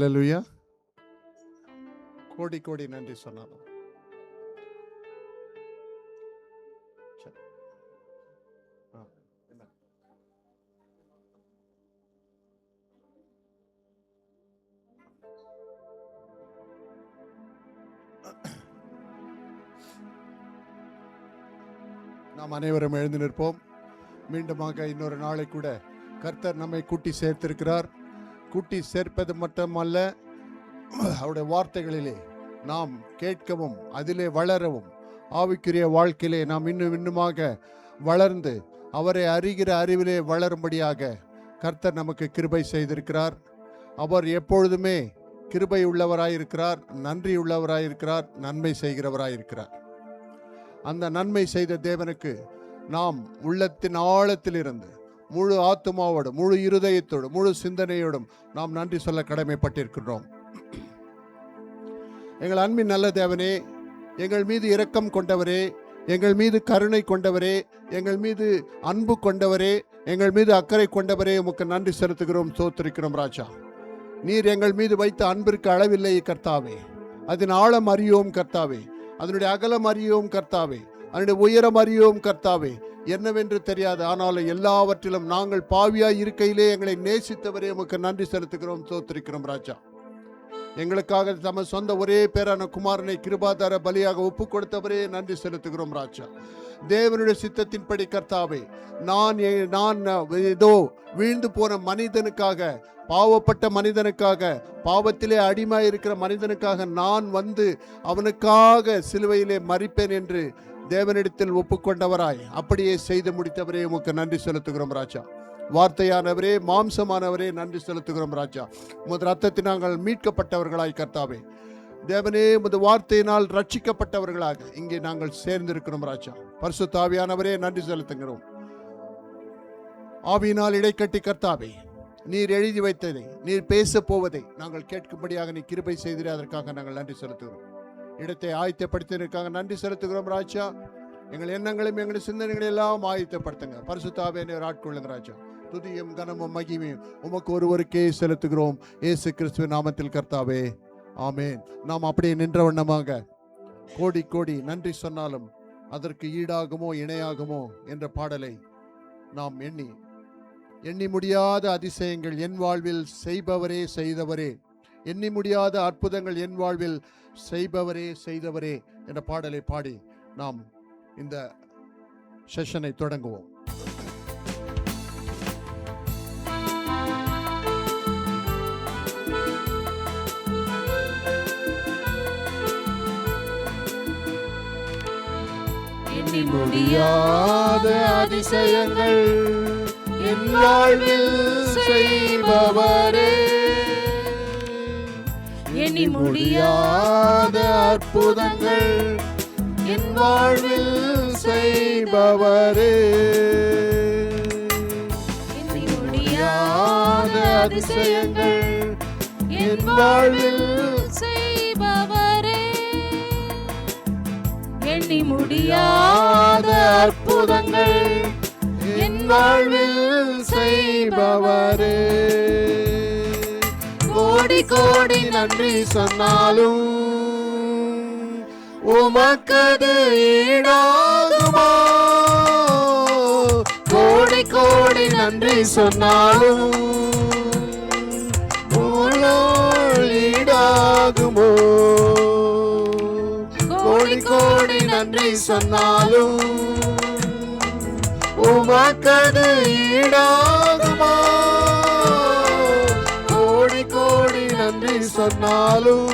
அல்லேலூயா. கோடி கோடி நன்றி சொன்னாலும் நாம் அனைவரும் எழுந்து நிற்போம். மீண்டுமாக இன்னொரு நாளை கூட கர்த்தர் நம்மை கூட்டி சேர்த்திருக்கிறார். கூட்டி சேர்ப்பது மட்டுமல்ல, அவருடைய வார்த்தைகளிலே நாம் கேட்கவும் அதிலே வளரவும், ஆவிக்குரிய வாழ்க்கையிலே நாம் இன்னுமாக வளர்ந்து அவரை அறிகிற அறிவிலே வளரும்படியாக கர்த்தர் நமக்கு கிருபை செய்திருக்கிறார். அவர் எப்பொழுதுமே கிருபை உள்ளவராயிருக்கிறார், நன்றி உள்ளவராயிருக்கிறார், நன்மை செய்கிறவராயிருக்கிறார். அந்த நன்மை செய்த தேவனுக்கு நாம் உள்ளத்தின் ஆழத்திலிருந்து முழு ஆத்துமாவோடும், முழு இருதயத்தோடும், முழு சிந்தனையோடும் நாம் நன்றி சொல்ல கடமைப்பட்டிருக்கிறோம். எங்கள் அன்பின் நல்ல தேவனே, எங்கள் மீது இரக்கம் கொண்டவரே, எங்கள் மீது கருணை கொண்டவரே, எங்கள் மீது அன்பு கொண்டவரே, எங்கள் மீது அக்கறை கொண்டவரே, உமக்கு நன்றி செலுத்துகிறோம், ஸ்தோத்திரிக்கிறோம் ராஜா. நீர் எங்கள் மீது வைத்த அன்பிற்கு அளவில்லை கர்த்தாவே. அதன் ஆழம் அறியோம் கர்த்தாவே, அதனுடைய அகலம் அறியோம் கர்த்தாவே, அதனுடைய உயரம் அறியோம் கர்த்தாவே. என்னவென்று தெரியாது, ஆனாலும் எல்லாவற்றிலும் நாங்கள் பாவியாய் இருக்கையிலே எங்களை நேசித்தவரே, உமக்கு நன்றி செலுத்துகிறோம், ஸ்தோத்திரிக்கிறோம் ராஜா. எங்களுக்காக தமது சொந்த ஒரே பேரான குமாரனை கிருபாதார பலியாக ஒப்பு கொடுத்தவரே, நன்றி செலுத்துகிறோம் ராஜா. தேவனுடைய சித்தத்தின்படி கர்த்தாவே, நான் ஏதோ வீழ்ந்து போன மனிதனுக்காக, பாவப்பட்ட மனிதனுக்காக, பாவத்திலே அடிமை இருக்கிற மனிதனுக்காக நான் வந்து அவனுக்காக சிலுவையிலே மரிப்பேன் என்று தேவனிடத்தில் ஒப்புக்கொண்டவராய் அப்படியே செய்து முடித்தவரே, உமக்கு நன்றி செலுத்துகிறோம் ராஜா. வார்த்தையானவரே, மாம்சமானவரே, நன்றி செலுத்துகிறோம் ராஜா. உமது ரத்தத்தில் நாங்கள் மீட்கப்பட்டவர்களாய் கர்த்தாவே, தேவனே, உமது வார்த்தையினால் ரட்சிக்கப்பட்டவர்களாக இங்கே நாங்கள் சேர்ந்திருக்கிறோம் ராஜா. பரிசுத்த ஆவியானவரே, நன்றி செலுத்துகிறோம். ஆவியினால் இடைக்கட்டி கர்த்தாவே, நீர் எழுதி வைத்ததை, நீர் பேச போவதை நாங்கள் கேட்கும்படியாக நீ கிருபை செய்திரு. அதற்காக நாங்கள் நன்றி செலுத்துகிறோம். இடத்தை ஆயத்தப்படுத்தினதற்காக நன்றி செலுத்துகிறோம் ராஜா. எங்கள் எண்ணங்களையும் எங்களுடைய சிந்தனைகளையும் எல்லாம் ஆயத்தப்படுத்துங்க. பரிசுத்தாவே, நீர் ஆட்கொள்ளுங்க ராஜா. துதியும் கனமும் மகிமையும் உமக்கு ஒருவருக்கே செலுத்துகிறோம், இயேசு கிறிஸ்துவின் நாமத்தில் கர்த்தாவே, ஆமேன். நாம் அப்படியே நின்ற வண்ணமாக கோடி கோடி நன்றி சொன்னாலும் அதற்கு ஈடாகுமோ இணையாகுமோ என்ற பாடலை நாம் எண்ணி முடியாத அதிசயங்கள் என் வாழ்வில் செய்பவரே செய்தவரே, எண்ணி முடியாத அற்புதங்கள் என் வாழ்வில் செய்பவரே செய்தவரே என்ற பாடலை பாடி நாம் இந்த செஷனை தொடங்குவோம். எண்ணி முடியாத அதிசயங்கள் என் வாழ்வில் செய்பவரே, எண்ணி முடியாத அற்புதங்கள் என் வாழ்வில் செய்பவரே, எண்ணி முடியாத அதிசயங்கள் என் வாழ்வில் செய்பவரே, எண்ணி முடியாத அற்புதங்கள் என் வாழ்வில் செய்பவரே. கோடி கோடி நன்றி சொன்னாலும் உமக்கது ஈடாகுமா? கோடி கோடி நன்றி சொன்னாலும் ஈடாகுமோ? கோடி கோடி நன்றி சொன்னாலும் உமக்கது ஈடாகுமா? கோடி கோடி நன்றி சொன்னாலும்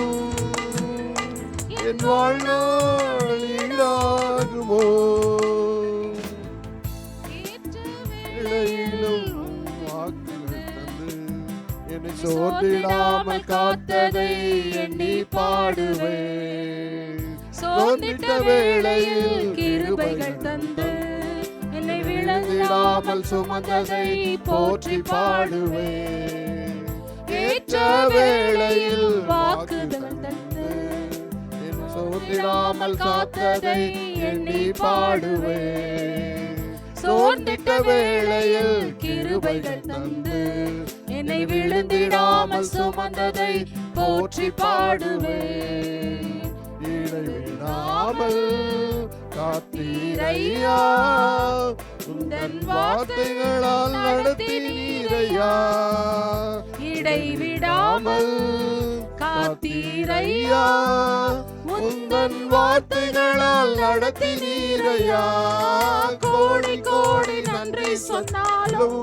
என் வாழ்நாள் ஈடாகுமோ? இடையிலும் வாக்குகள் தந்து என்னை சோர்ந்திடாமல் காத்ததை எண்ணி பாடுவேன். சோர்ந்திட்ட வேளையில் கிருபைகள் தந்து என்னை விழுந்திடாமல் சுமந்ததை போற்றி பாடுவேன். ஏற்ற வேளையில் வாக்குகள் தந்து என்னை சோர்ந்திடாமல் காத்ததை எண்ணி பாடுவேன். சோர்ந்திட்ட வேளையில் கிருபைகள் தந்து என்னை விழுந்திடாமல் சுமந்ததை போற்றி பாடுவேன். இடைவிடாமல் காத்தீரையா, உந்தன் வார்த்தைகளால் நடத்தினீரையா. இடைவிடாமல் காத்தீரையா, உந்தன் வார்த்தைகளால் நடத்தினீரையா. கோடி கோடி நன்றி சொன்னாலும்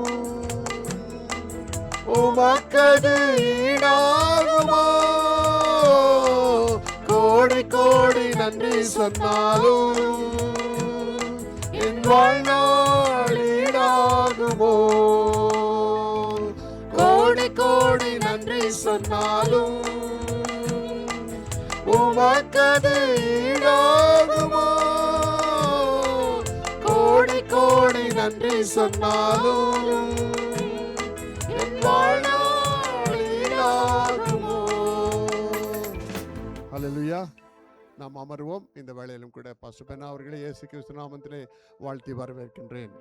உமக்கது ஈடாகுமா? கோடி கோடி நன்றி சொன்னாலும் என் வாழ்நாள் ஈடாகுமோ? கோடி கோடி நன்றி சொன்னாலும் உமக்கது ஈடாகுமோ? கோடி கோடி நன்றி சொன்னாலும் என் வாழ்நாள் ஈடாகுமோ? ஹல்லேலூயா. நாம் அமர்வோம். இந்த வேளையிலும் கூட பாஸ்டர் பென்னா அவர்களை இயேசு கிறிஸ்து நாமத்திலே வாழ்த்தி வரவேற்கின்றேன்.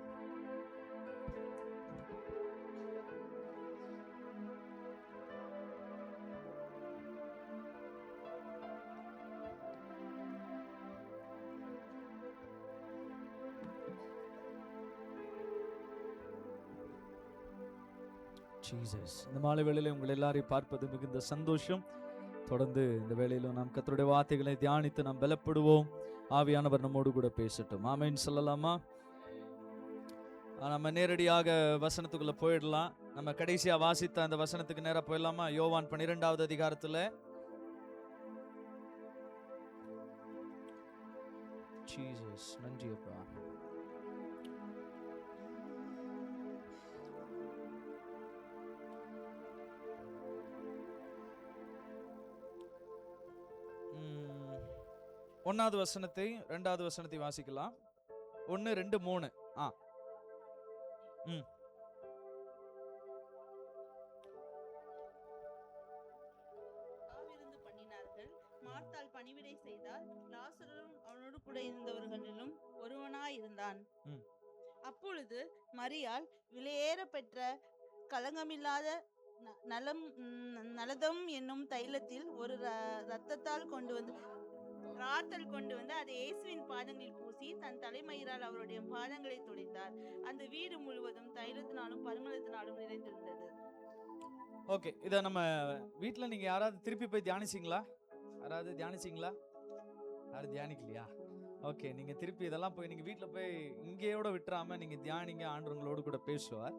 ஜீசஸ். இந்த மாலை வேளையில உங்கள் எல்லாரையும் பார்ப்பது மிகுந்த சந்தோஷம். தொடர்ந்து இந்த வேளையிலும் நாம் கர்த்தருடைய வார்த்தைகளை தியானித்து நாம் பலப்படுவோம். ஆவியானவர் நம்மோடு கூட பேசட்டும். ஆமென் சொல்லலாமா? நம்ம நேரடியாக வசனத்துக்குள்ள போயிடலாம். நம்ம கடைசியா வாசித்த அந்த வசனத்துக்கு நேரா போயிடலாமா? யோவான் 12வது அதிகாரத்துல. ஜீசஸ், நன்றி அப்பா. ஒன்னாவது வசனத்தை 2வது வசனத்தை வாசிக்கலாம். 1 2 3. மார்த்தாள் பணிவிடை செய்தால், லாசரும் அவனோடு கூட இருந்தவர்களிலும் ஒருவனாயிருந்தான். அப்பொழுது மரியாள் விலையேற பெற்ற களங்கமில்லாத நலதம் என்னும் தைலத்தில் ஒரு இரத்தத்தால் ராத்தல் கொண்டு வந்து அதை இயேசுவின் பாதங்களில் பூசி தன் தலைமயிரால் அவருடைய பாதங்களை துடைத்தார். அந்த வீடு முழுவதும் தைலத்தினாலும் பரிமளத்தினாலும் நிறைந்திருந்தது. ஓகே, இதை நம்ம வீட்டில் நீங்கள் யாராவது திருப்பி போய் தியானிச்சிங்களா? யாராவது தியானிச்சிங்களா? யாரும் தியானிக்கலையா? ஓகே, நீங்கள் திருப்பி இதெல்லாம் போய் நீங்கள் வீட்டில் போய் இங்கேயோட விட்டுறாமல் நீங்கள் தியானிங்க. ஆண்டவங்களோடு கூட பேசுவார்.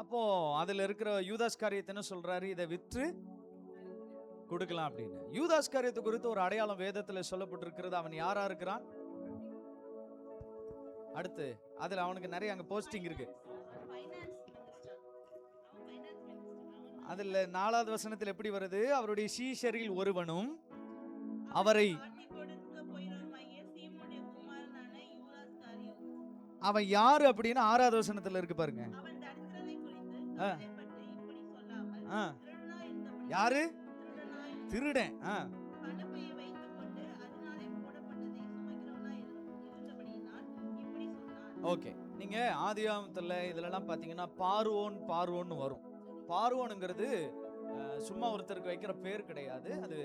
அப்போது அதில் இருக்கிற யூதாஸ் காரியத்தை என்ன சொல்கிறாரு? இதை விற்று கொடுக்கலாம் அப்படின்னு. யூதாஸ் காரியத்தை குறித்து ஒரு அடையாளம் வேதத்தில் சொல்லப்பட்டிருக்கிறது. அவன் யாரா இருக்கிறான்? அடுத்து அதில் அவனுக்கு நிறைய அங்கே போஸ்டிங் இருக்கு. அதில் 4வது வசனத்தில் எப்படி வருது? அவருடைய சீஷரில் ஒருவனும் அவரை அவன் யாரு அப்படின்னு 6வது வசனத்தில் இருக்கு பாருங்க. யாரு? திருடன். ஓகே, நீங்க ஆதியாகமத்துல இதுலலாம் பாத்தீங்கன்னா பார்வோன்னு வரும். பார்வோனுங்கிறது சும்மா ஒருத்தருக்கு வைக்கிற பேர் கிடையாது. அது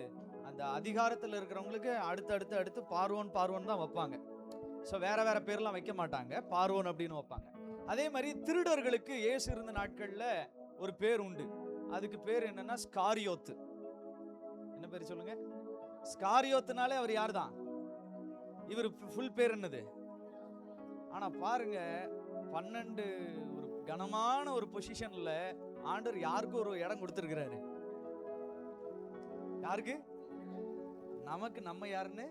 அந்த அதிகாரத்தில் இருக்கிறவங்களுக்கு அடுத்து பார்வோன் தான் வைப்பாங்க. ஸோ வேற பேர்லாம் வைக்க மாட்டாங்க, பார்வோன் அப்படின்னு வைப்பாங்க. அதே மாதிரி திருடர்களுக்கு இயேசு இருந்த நாட்கள்ல ஒரு பேர் உண்டு. அதுக்கு பேர் என்னன்னா ஸ்காரியோத்து. என்ன பேர் சொல்லுங்க? ஸ்காரியோத்துனாலே அவர் யார் தான்? இவர் ஃபுல் பேர் என்னது? ஆனா பாருங்க, 12 ஒரு கனமான ஒரு பொசிஷன்ல ஆண்டவர் யாருக்கு ஒரு இடம் கொடுத்திருக்கிறாரு. யாருக்கு? நமக்கு நம்ம யாருன்னு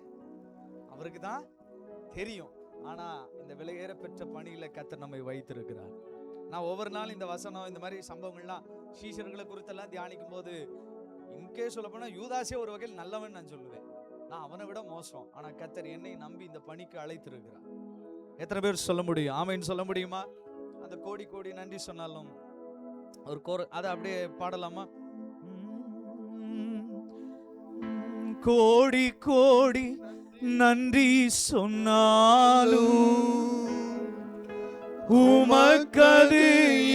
அவருக்கு தான் தெரியும். ஆனா இந்த விலையேற பெற்ற பணியில கர்த்தர் நம்மை வைத்திருக்கிறார். நான் ஒவ்வொரு நாள் இந்த வசனம் இந்த மாதிரி சம்பவங்கள்லாம் சீஷர்களை குறித்தெல்லாம் தியானிக்கும் போது இன்கே சொல்ல போனா யூதாசே ஒரு வகையில் நல்லவன் நான் சொல்லுவேன். நான் அவனை விட மோசம். ஆனா கர்த்தர் என்னை நம்பி இந்த பணிக்கு அழைத்திருக்கிறார். எத்தனை பேர் சொல்ல முடியும்? ஆமைன்னு சொல்ல முடியுமா? அந்த கோடி கோடி நன்றி சொன்னாலும் ஒரு அதை அப்படியே பாடலாமா? கோடி கோடி நன்றி சொன்னாலும் உமக்கது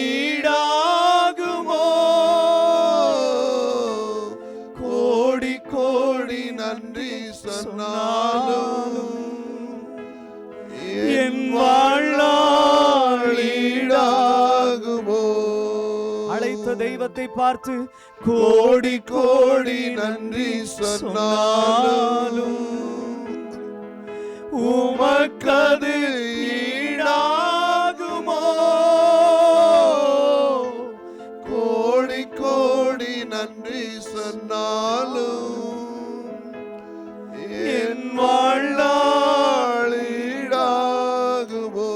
ஈடாகுமோ? கோடி நன்றி சொன்னாலும் என் வாழ்நாள் ஈடாகுமோ? அழைத்த தெய்வத்தை பார்த்து கோடி கோடி நன்றி சொன்னாலும் உமக்கது ஈடாகுமோ? கோடி கோடி நன்றி சொன்னாலும் என் வாழ்நாள் ஈடாகுமோ?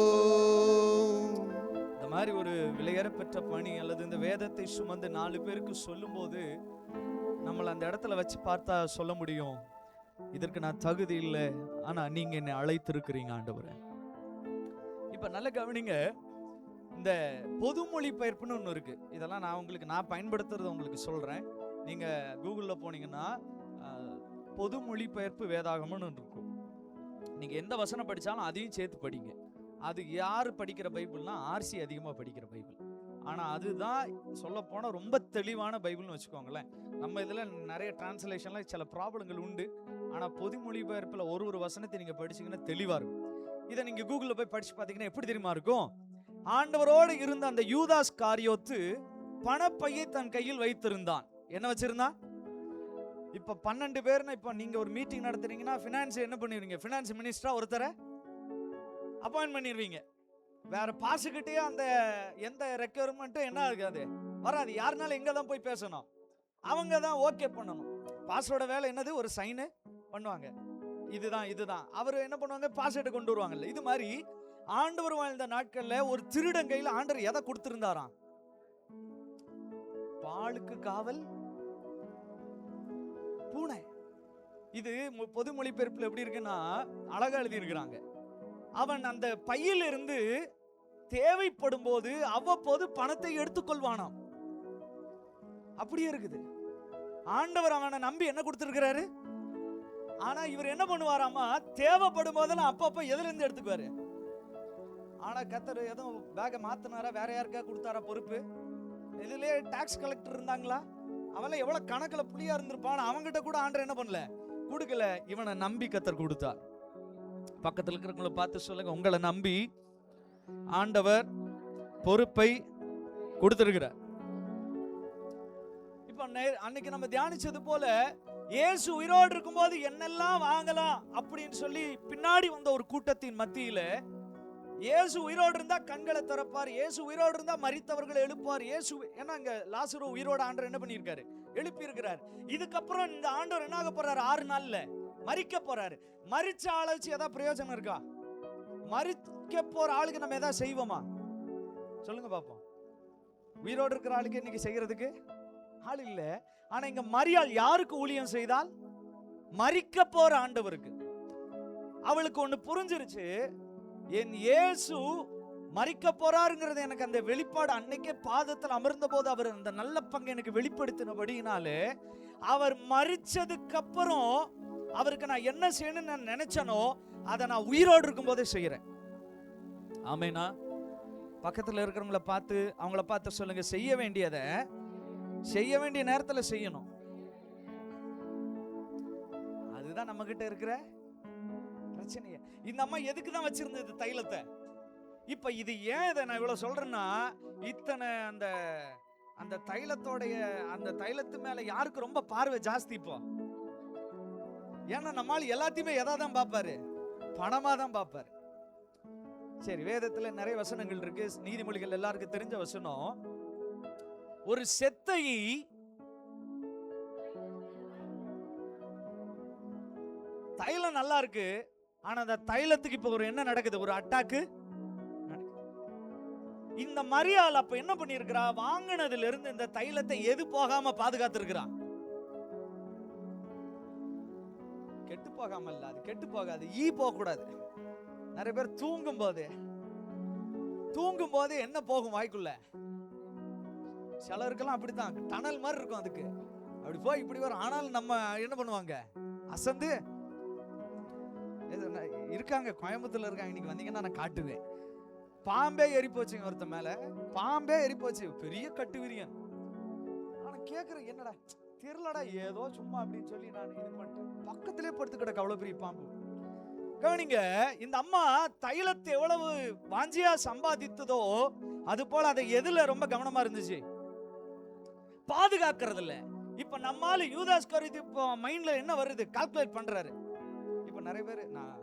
இந்த மாதிரி ஒரு விலையேறப்பெற்ற பணி அல்லது இந்த வேதத்தை சுமந்து 4 பேருக்கு சொல்லும்போது நம்மளை அந்த இடத்துல வச்சு பார்த்தா சொல்ல முடியும், இதற்கு நான் தகுதி இல்லை, ஆனா நீங்க என்னை அழைத்திருக்கிறீங்க ஆண்டவரே. இப்ப நல்ல கவனிங்க, இந்த பொது மொழிபெயர்ப்புன்னு ஒன்று இருக்கு. இதெல்லாம் நான் பயன்படுத்துறது உங்களுக்கு சொல்றேன். நீங்க கூகுள்ல போனீங்கன்னா பொது மொழிபெயர்ப்பு வேதாகமம்னு இருக்கும். நீங்க எந்த வசனம் படிச்சாலும் அதையும் சேர்த்து படிங்க. அது யாரு படிக்கிற பைபிள்னா ஆர்சி அதிகமா படிக்கிற பைபிள். ஆனா அதுதான் சொல்ல போனா ரொம்ப தெளிவான பைபிள்னு வச்சுக்கோங்களேன். நம்ம இதுல நிறைய டிரான்ஸ்லேஷன்ல சில ப்ராப்ளங்கள் உண்டு. ஆனா பொது மொழிபெயர்ப்புல ஒரு வசனத்தை நீங்க படிச்சீங்கன்னா தெளிவா இருக்கும். இதை நீங்க கூகுள்ல போய் படிச்சு பார்த்தீங்கன்னா எப்படி தெரியுமா இருக்கும்? ஆண்டவரோடு இருந்த அந்த யூதாஸ் காரியோத்து பணப்பையை தன் கையில் வைத்திருந்தான். என்ன வச்சிருந்தான்? இப்ப 12 பேர்னா, இப்ப நீங்க ஒரு மீட்டிங் நடத்துறீங்கன்னா பினான்ஸ் என்ன பண்ணுவீங்க? பினான்ஸ் மினிஸ்டரா ஒருத்தரை அப்பாயிண்ட் பண்ணிடுவீங்க. வேற பாசுகிட்டே அந்த எந்த ரெக்யர்மெண்ட்டும் என்ன இருக்காது, வராது. யாருனாலும் எங்க தான் போய் பேசணும், அவங்க தான் ஓகே பண்ணணும். பாஸோட வேலை என்னது? ஒரு சைனு பண்ணுவாங்க, இதுதான். அவர் என்ன பண்ணுவாங்க? பாஸ்வேர்டு கொண்டு வருவாங்கல்ல. இது மாதிரி ஆண்டவர் வாழ்ந்த நாட்கள்ல ஒரு திருடன் கையில் ஆண்டவர் எதை கொடுத்திருந்தாராம்? பாலுக்கு காவல் பூனை. இது பொது மொழிபெயர்ப்புல எப்படி இருக்குன்னா அழகா எழுதி இருக்கிறாங்க. அவன் அந்த பையில இருந்து தேவைப்படும் போது அவ்வப்போது பணத்தை எடுத்துக்கொள்வானாம். அப்படியே இருக்குது. ஆண்டவர் அவனை நம்பி என்ன கொடுத்திருக்கிறாரு? ஆனா இவர் என்ன பண்ணுவாராமா? தேவைப்படும் போதெல்லாம் அப்பப்ப எதுல இருந்து எடுத்துக்குவாரு. ஆனா கர்த்தர் எதுவும் பேக மாத்தினாரா? வேற யாருக்கா கொடுத்தாரா பொறுப்பு? இதுலயே டாக்ஸ் கலெக்டர் இருந்தாங்களா? அவன் எவ்வளவு கணக்குல புள்ளியா இருந்திருப்பான். அவங்கிட்ட கூட ஆண்டவர் என்ன பண்ணல, கொடுக்கல. இவனை நம்பி கர்த்தர் கொடுத்தார். பக்கத்துல இருக்கிறவங்களை பார்த்து சொல்லுங்க, உங்களை நம்பி ஆண்டவர் பொறுப்பை கொடுத்திருக்கிறார். இப்ப அன்னைக்கு நம்ம தியானிச்சது போல இயேசு உயிரோடு இருக்கும்போது என்னெல்லாம் வாங்கலாம் அப்படின்னு சொல்லி பின்னாடி வந்த ஒரு கூட்டத்தின் மத்தியில, இயேசு உயிரோடு இருந்தா கண்களை திறப்பார், இயேசு உயிரோடு இருந்தா மரித்தவர்களை எழுப்பார். இயேசு ஏன்னா அங்க லாசரு உயிரோட ஆண்டவர் என்ன பண்ணியிருக்காரு? எழுப்பி இருக்கிறார். இதுக்கப்புறம் இந்த ஆண்டவர் என்ன ஆக போறாரு? 6 நாள்ல மரிக்க போறாரு. மரிச்ச ஆளை வச்சு ஏதாவது பிரயோஜனம் இருக்கா? மரிக்க போற ஆளுக்கு நம்ம ஏதாவது செய்வோமா? சொல்லுங்க பாப்போம். உயிரோடு இருக்கிற ஆளுக்கு இன்னைக்கு செய்யறதுக்கு ஆள் இல்ல. ஆனா இங்க மரியாள் யாருக்கு ஊழியம் செய்தால்? மரிக்க போற ஆண்டவருக்கு. அவளுக்கு ஒண்ணு புரிஞ்சிருச்சு, என் இயேசு மரிக்க போறாருங்கிறது எனக்கு அந்த வெளிப்பாடு அன்னைக்கே பாதத்தில் அமர்ந்த போது அவர் அந்த நல்ல பங்கு எனக்கு வெளிப்படுத்தினபடினாலே, அவர் மரிச்சதுக்கு அப்புறம் அவருக்கு நான் என்ன செய்யணும்னு நான் நினைச்சனோ அதை நான் உயிரோடு இருக்கும் போதே செய்யறேன். ஆமேனா? பக்கத்துல இருக்கிறவங்கள பார்த்து அவங்கள பார்த்து சொல்லுங்க, செய்ய வேண்டியதை செய்ய வேண்டிய நேரத்துல செய்யணும். அதுதான் நம்ம கிட்ட இருக்கிற பிரச்சனையே. இந்த அம்மா எதுக்கு தான் வச்சிருந்தது தைலத்தை? இப்ப இது ஏன் இதை நான் இவ்வளவு சொல்றேன்னா, இத்தனை அந்த தைலத்தோடைய அந்த தைலத்து மேல யாருக்கு ரொம்ப பார்வை ஜாஸ்தி இப்போ? ஏன்னா நம்மால் எல்லாத்தையுமே எதாதான் பார்ப்பாரு? பணமா தான் பார்ப்பாரு. சரி, வேதத்துல நிறைய வசனங்கள் இருக்கு. நீதிமொழிகள் எல்லாருக்கும் தெரிஞ்ச வசனம், ஒரு செத்தை தைலம் நல்லா இருக்கு, ஆனா அந்த தைலத்துக்கு இப்ப ஒரு என்ன நடக்குது? ஒரு அட்டாக்கு. இந்த மரியாள் அப்ப என்ன பண்ணிருக்கிறா? வாங்கினதுல இருந்து இந்த தைலத்தை எது போகாம பாதுகாத்து இருக்கிறா? கெட்டு போகாம இல்ல, அது கெட்டு போகாது, ஈ போக கூடாது. நிறைய பேர் தூங்கும் போது என்ன போகும் வாய்க்குள்ள? சிலருக்கெல்லாம் அப்படித்தான், டனல் மாதிரி இருக்கும், அதுக்கு அப்படி போய் இப்படி வரும். ஆனாலும் நம்ம என்ன பண்ணுவாங்க? அசந்து இருக்காங்க. கோயம்புத்தூர்ல இருக்காங்க, இன்னைக்கு வந்தீங்கன்னா நான் காட்டுவேன். பாம்பே ஏறி போச்சுங்க ஒருத்த மேல, பாம்பே ஏறி போச்சு, பெரிய கட்டு விரியன். ஆனா கேக்குற, என்னடா தெரியலடா ஏதோ சும்மா அப்படின்னு சொல்லி நான் இது பண்ணிட்டேன். பக்கத்திலே படுத்து கிடக்க அவ்வளவு பெரிய பாம்பு. கவனிங்க, இந்த அம்மா தைலத்தை எவ்வளவு வாஞ்சியா சம்பாதித்ததோ அது போல அதை எதுல ரொம்ப கவனமா இருந்துச்சு? பாதுகாக்கிறது இல்ல. இப்ப நம்மால யூதாஸ் கரியோத்து இப்போ மைண்ட்ல என்ன வருது? கால்குலேட் பண்றாரு. இப்ப நிறைய பேர், நான்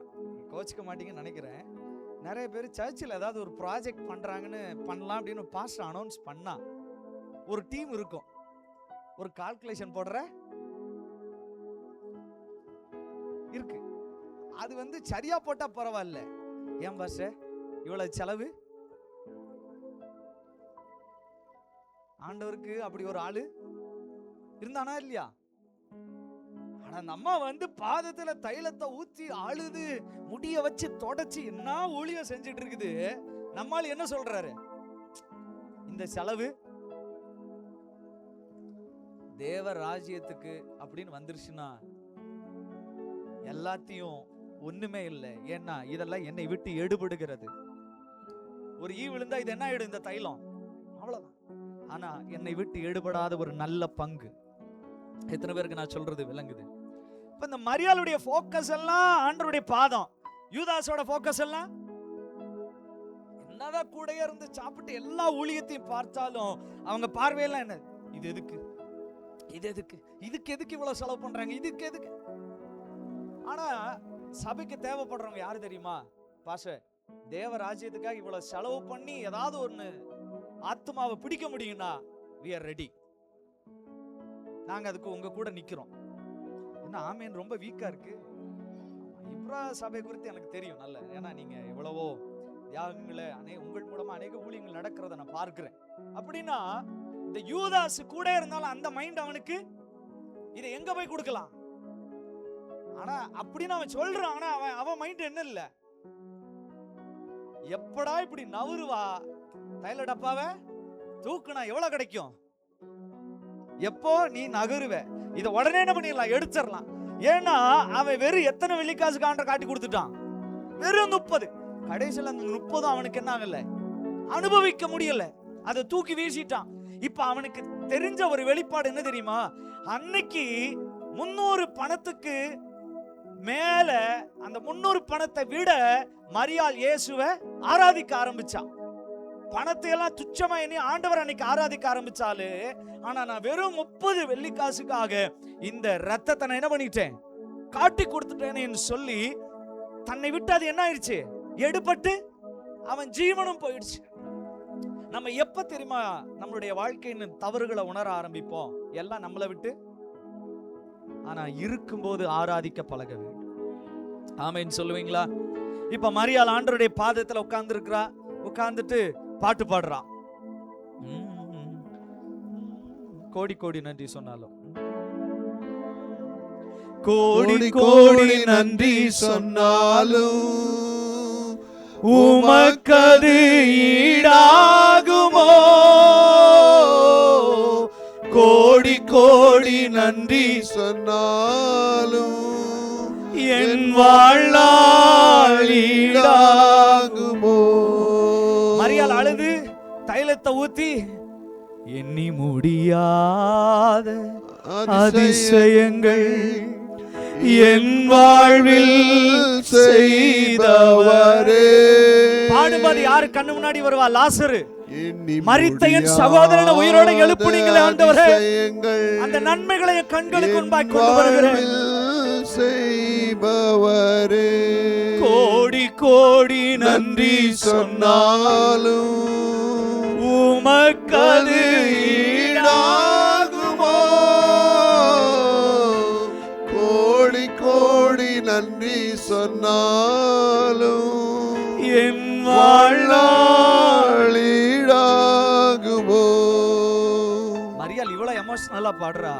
கோச்சிக்க மாட்டீங்கன்னு நினைக்கிறேன், நிறைய பேர் சர்ச்சில் ஏதாவது ஒரு ப்ராஜெக்ட் பண்றாங்கன்னு பண்ணலாம் அப்படின்னு பாஸ்டர் அனௌன்ஸ் பண்ணா ஒரு டீம் இருக்கும், ஒரு கால்குலேஷன் போடுற இருக்கு. அது வந்து சரியா போட்டா பரவாயில்ல. ஏன் பாஸ்டர் இவ்வளவு செலவு? ஆண்டவருக்கு அப்படி ஒரு ஆளு இருந்தானா இல்லையா? ஆனா நம்ம வந்து பாதத்துல தைலத்தை ஊத்தி அழுது முடிய வச்சு தொடச்சு என்ன ஊழியம் செஞ்சுட்டு இருக்குது. நம்மால என்ன சொல்றாரு? இந்த செலவு தேவ ராஜ்யத்துக்கு அப்படின்னு வந்துருச்சுன்னா எல்லாத்தையும் ஒண்ணுமே இல்லை. ஏன்னா இதெல்லாம் என்னை விட்டு எடுபடுகிறது. ஒரு ஈ விழுந்தா இது என்ன ஆயிடும்? இந்த தைலம் அவ்வளவுதான். ஆனா என்னை விட்டு எடுபடாத ஒரு நல்ல பங்கு. எத்தனை பேருக்கு நான் சொல்றது விளங்குது? இப்ப இந்த மரியாளுடைய போக்கஸ் எல்லாம் ஆண்டவருடைய பாதம், யூதாஸோட போக்கஸ் எல்லாம் என்னதான் கூட இருந்து சாப்பிட்டு எல்லா ஊழியத்தையும் பார்த்தாலும் அவங்க பார்வையெல்லாம் என்ன? இது எதுக்கு, இது எதுக்கு, இதுக்கு எதுக்கு இவ்வளவு செலவு பண்றாங்க, இதுக்கு எதுக்கு? ஆனா சபைக்கு தேவைப்படுறவங்க யாரு தெரியுமா? பாஸ்டர், தேவ ராஜ்யத்துக்காக இவ்வளவு செலவு பண்ணி ஏதாவது ஒண்ணு ஆத்மாவை பிடிக்க முடியும்னா we are ready. நாங்க அதுக்கு உங்க கூட நிக்கிறோம். என்ன ஆமேன் ரொம்ப வீக்கா இருக்கு. இப்ரா சபை குறித்து எனக்கு தெரியும் நல்ல. ஏன்னா நீங்க எவ்வளவோ தியாகங்களை உங்கள் மூலமா அநேக ஊழியங்கள் நடக்கிறத நான் பார்க்கிறேன். அப்படின்னா இந்த யூதாஸ் கூட இருந்தாலும் அந்த மைண்ட் அவனுக்கு இதை எங்க போய் கொடுக்கலாம். ஆனா அப்படின்னு அவன் சொல்றான். ஆனா அவன் மைண்ட் என்ன இல்ல, எப்படா இப்படி நவருவா தைல டப்பாவை தூக்குனா எவ்வளவு கிடைக்கும், எப்போ நீ நகருவ, இத உடனே என்ன பண்ணிடலாம், எடுத்துடலாம். ஏன்னா அவன் வெறும் எத்தனை வெள்ளிக்காசு காண்ட காட்டி கொடுத்துட்டான்? வெறும் 30. கடைசியில் அந்த 30 அவனுக்கு என்ன ஆகல, அனுபவிக்க முடியல, அதை தூக்கி வீசிட்டான். இப்ப அவனுக்கு தெரிஞ்ச ஒரு வெளிப்பாடு என்ன தெரியுமா? அன்னைக்கு 300 பணத்துக்கு மேல, அந்த 300 பணத்தை விட மரியாள் இயேசுவை ஆராதிக்க ஆரம்பிச்சான். பணத்தை எல்லாம் துச்சமா எண்ணி ஆண்டவர் அன்னைக்கு ஆராதிக்க ஆரம்பிச்சாலு. ஆனா நான் வெறும் 30 வெள்ளிக்காசுக்காக இந்த ரத்தத்தை நான் என்ன பண்ணிட்டேன், காட்டி கொடுத்துட்டேன்னு சொல்லி தன்னை விட்டு அது என்ன ஆயிடுச்சு, எடுபட்டு அவன் ஜீவனும் போயிடுச்சு. நம்ம எப்ப தெரியுமா நம்மளுடைய வாழ்க்கையின் தவறுகளை உணர ஆரம்பிப்போம்? எல்லாம் நம்மளை விட்டு. ஆனா இருக்கும்போது ஆராதிக்க பழக வேண்டும். ஆமென் சொல்லுவீங்களா? இப்ப மரியாள் ஆண்டவருடைய பாதத்துல உட்கார்ந்து இருக்கிறா, உட்கார்ந்துட்டு பாட்டு பாடுறா. கோடி கோடி நன்றி சொன்னாலும், கோடி கோடி நன்றி சொன்னாலும் உமக்கது ஈடாகுமோ? கோடி கோடி நன்றி சொன்னாலும் என் வாழ்நாள் ஈடாகுமோ? மரியாள் அழுது தைலத்தை ஊத்தி எண்ணி முடியாத அதிசயங்கள் என் வாழ்வில் செய்தவரே. பாடுபாடு யாரு கண்ணு முன்னாடி வருவா? லாசரு. மரித்த என் சகோதரனை உயிரோட எழுப்புனீங்களே ஆண்டவரே, அந்த நன்மைகளை என் கண்களுக்கு முன்பாய் கொண்டு வருகிறேன். செய்பவரே, கோடி கோடி நன்றி சொன்னாலும் உமக்கது ஈடாகுமோ? கோடி கோடி நன்றி சொன்னாலும் என் வாழ்நாள் ஈடாகுமோ? மரியாள் இவ்வளவு எமோஷனலா பாடுறா.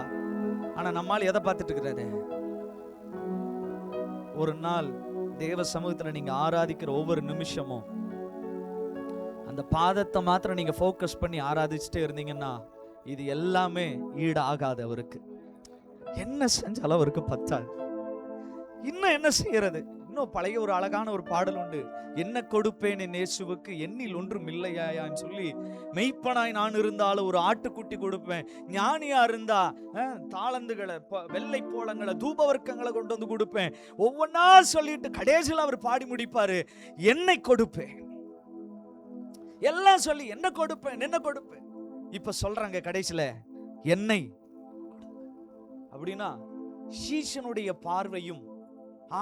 ஆனா நம்மால் எதை பார்த்துட்டு இருக்கிறாரு? ஒரு நாள் தேவ சமூகத்துல நீங்க ஆராதிக்கிற ஒவ்வொரு நிமிஷமும் அந்த பாதத்தை மாத்திரம் நீங்க ஃபோக்கஸ் பண்ணி ஆராதிச்சுட்டே இருந்தீங்கன்னா இது எல்லாமே ஈடு ஆகாது. அவருக்கு என்ன செஞ்சாலும் அவருக்கு பத்தாது. இன்னும் என்ன செய்யறது? இன்னும் பழைய ஒரு அழகான ஒரு பாடல் உண்டு. என்ன கொடுப்பேன் என் இயேசுவுக்கு எண்ணில் ஒன்றும் இல்லையான்னு சொல்லி, மெய்ப்பனாய் நான் இருந்தாலும் ஒரு ஆட்டுக்குட்டி கொடுப்பேன், ஞானியா இருந்தா தாளந்துகளை வெள்ளை போலங்களை தூபவர்க்கங்களை கொண்டு வந்து கொடுப்பேன், ஒவ்வொன்னா சொல்லிட்டு கடைசியில் அவர் பாடி முடிப்பாரு, என்னை கொடுப்பேன். எல்லாம் சொல்லி என்ன கொடுப்பேன் என்ன கொடுப்பேன். இப்ப சொல்றாங்க கடைசியில என்னை அப்படின்னா, சீஷனுடைய பார்வையும்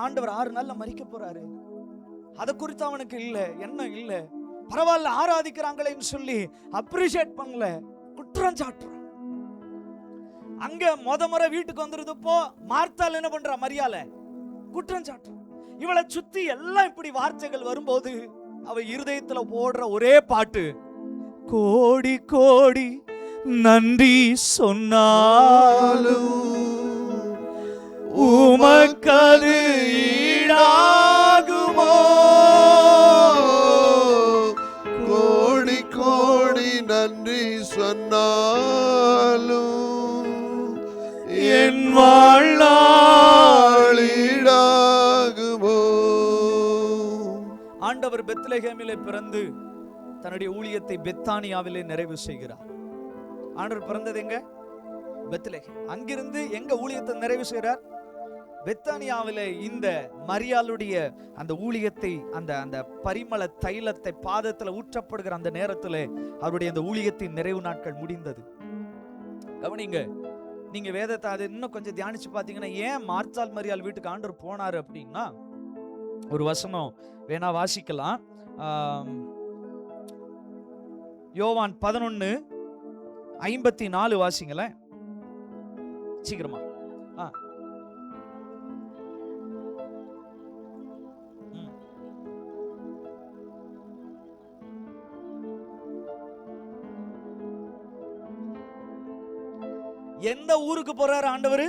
ஆண்டவர் 6 நாள்ல மரிக்க போறாரு, அதை குறித்து அவனுக்கு இல்ல, என்ன இல்ல, பரவாயில்ல ஆராதிக்கிறாங்களேன்னு சொல்லி அப்ரிஷியேட் பண்ணல, குற்றம் சாட்டுறான். அங்க முறை வீட்டுக்கு வந்துருதுப்போ மார்த்தாள் என்ன பண்றா, மரியால குற்றம் சாட்டுறான். இவளை சுத்தி எல்லாம் இப்படி வார்த்தைகள் வரும்போது அவ இருதயத்துல போடுற ஒரே பாட்டு, கோடி கோடி நன்றி சொன்னாலும் உமக்கது ஈடாகுமோ, கோடி கோடி நன்றி சொன்னாலும் என் வாழ்நாள் ஈடாகுமோ. ஆண்டவர் பெத்லகேமிலே பிறந்து தன்னுடைய ஊழியத்தை பெத்தானியாவிலே நிறைவு செய்கிறார். ஆண்டவர் பிறந்தது எங்க? பெத்லகேம். அங்கிருந்து எங்க ஊழியத்தை நிறைவு செய்கிறார்? பெத்தானியாவிலே. இந்த மரியாளுடைய அந்த ஊழியத்தை, அந்த பரிமள தைலத்தை பாதத்துல ஊற்றப்படுகிற அந்த நேரத்துல அவருடைய அந்த ஊழியத்தின் நிறைவு நாட்கள் முடிந்தது. கவனிங்க, நீங்க வேதத்தை அதை இன்னும் கொஞ்சம் தியானிச்சு பாத்தீங்கன்னா, ஏன் மார்த்தாள் மரியாள் வீட்டுக்கு ஆண்டவர் போனாரு அப்படின்னா, ஒரு வசனம் வேணா வாசிக்கலாம். யோவான் 11:54 வாசிங்களேன் சீக்கிரமா. எந்த ஊருக்கு போறாரு ஆண்டவர்?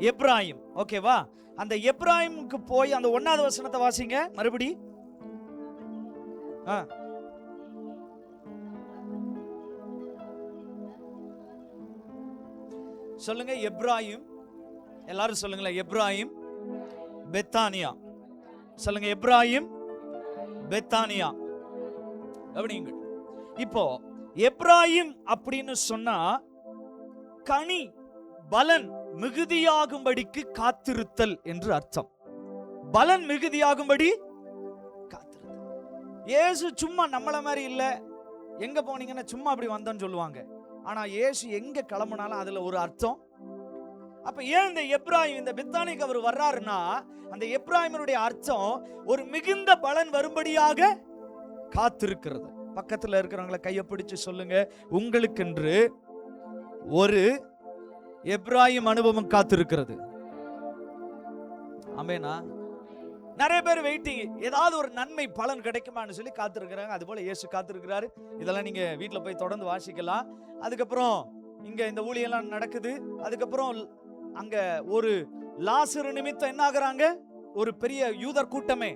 எப்ராயிம். ஓகேவா? அந்த எப்ராயிமுக்கு போய் அந்த 1வது வசனத்தை வாசிங்க மறுபடி. சொல்லுங்க, எப்ராயிம். எல்லாரும் சொல்லுங்களேன், எப்ராயிம் பெத்தானியா. சொல்லுங்க, எப்ராயிம் பெத்தானியா. அப்படிங்க. இப்போ எப்ராயிம் அப்படின்னு சொன்னா கனி பலன் மிகுதியாகும்படிக்கு காத்திருத்தல் என்று அர்த்தம். பலன் மிகுதியாகும்படி காத்திருத்தல். இயேசு சும்மா நம்மள மாதிரி இல்ல, எங்க போனீங்கன்னா சும்மா அப்படி வந்தோன்னு சொல்லுவாங்க. ஆனா இயேசு எங்க கிளம்பினாலும் அதுல ஒரு அர்த்தம். அப்ப ஏன் இந்த எப்ராயிம், இந்த பெத்தானிக்கு அவர் வர்றாருன்னா, அந்த எப்ராயிமனுடைய அர்த்தம் ஒரு மிகுந்த பலன் வரும்படியாக காத்திருக்கிறது. பக்கத்துல இருக்கிறவங்களை கையை பிடிச்சு சொல்லுங்க, உங்களுக்கென்று ஒரு எப்ராயிம் அனுபவம் காத்திருக்கிறது. ஆமெனா? நிறைய பேர் வெயிட்டிங், ஏதாவது ஒரு நன்மை பலன் கிடைக்குமான்னு சொல்லி காத்திருக்கிறாங்க. அது போல இயேசு காத்திருக்கிறாரு. இதெல்லாம் நீங்க வீட்டுல போய் தொடர்ந்து வாசிக்கலாம். அதுக்கப்புறம் இங்க இந்த ஊழியெல்லாம் நடக்குது. அதுக்கப்புறம் அங்க ஒரு லாசரு நிமித்தம் என்ன ஆகுறாங்க? ஒரு பெரிய யூதர் கூட்டமே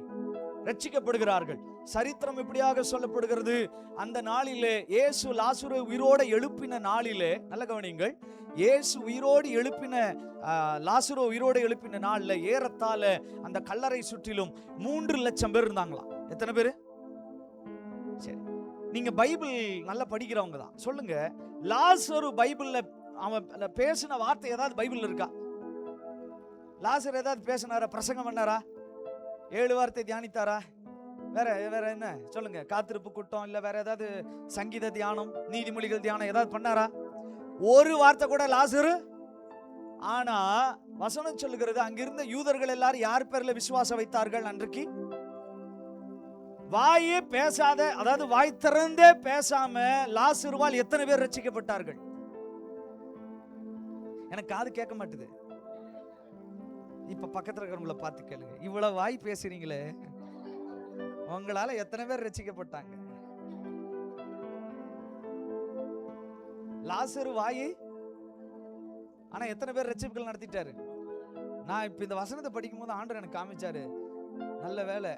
ரட்சிக்கப்படுகிறார்கள். சரித்திரம் இப்படியாக சொல்லப்படுகிறது. அந்த நாளிலே இயேசு லாசரு உயிரோடு எழுப்பின நாளிலே, நல்ல கவனிங்கள், இயேசு உயிரோடு எழுப்பின லாசரு உயிரோடு எழுப்பின நாள்ல ஏறத்தாழ அந்த கல்லறை சுற்றிலும் 3 லட்சம் பேர் இருந்தாங்களாம். எத்தனை பேரு? சரி, நீங்க பைபிள் நல்லா படிக்கிறவங்க தான் சொல்லுங்க, லாசரு பைபிள்ல அவன் பேசின வார்த்தை ஏதாவது பைபிள்ல இருக்கா? லாசர் ஏதாவது பேசினாரா? பிரசங்கம் பண்ணாரா? 7 வார்த்தை தியானித்தாரா? வேற என்ன சொல்லுங்க? காத்திருப்பு கூட்டம் இல்ல வேற ஏதாவது சங்கீத தியானம், நீதிமொழிகள் தியானம் ஏதாவது பண்ணாரா? ஒரு வார்த்தை கூட லாசரு. ஆனா வசனம் சொல்லுகிறது, அங்கிருந்த யூதர்கள் எல்லாரும் யார் பேர்ல விசுவாசம் வைத்தார்கள்? அன்றைக்கு வாயே பேசாத, அதாவது வாய் திறந்தே பேசாம லாசருவால் எத்தனை பேர் ரட்சிக்கப்பட்டார்கள்? எனக்கு காது கேட்க மாட்டுது. இப்ப பக்கத்துல இருக்கிறவங்கள பார்த்து கேளுங்க, இவ்வளவு வாய் பேசுறீங்களே, உங்களால எத்தனை பேர் ரட்சிக்கப்பட்டாங்க? லாசரு வாயி, ஆனா எத்தனை பேர் ரட்சிப்புகள் நடத்திட்டாரு? நான் இப்ப இந்த வசனத்தை படிக்கும் போது ஆண்டவர் எனக்கு காமிச்சாரு, நல்ல வேலை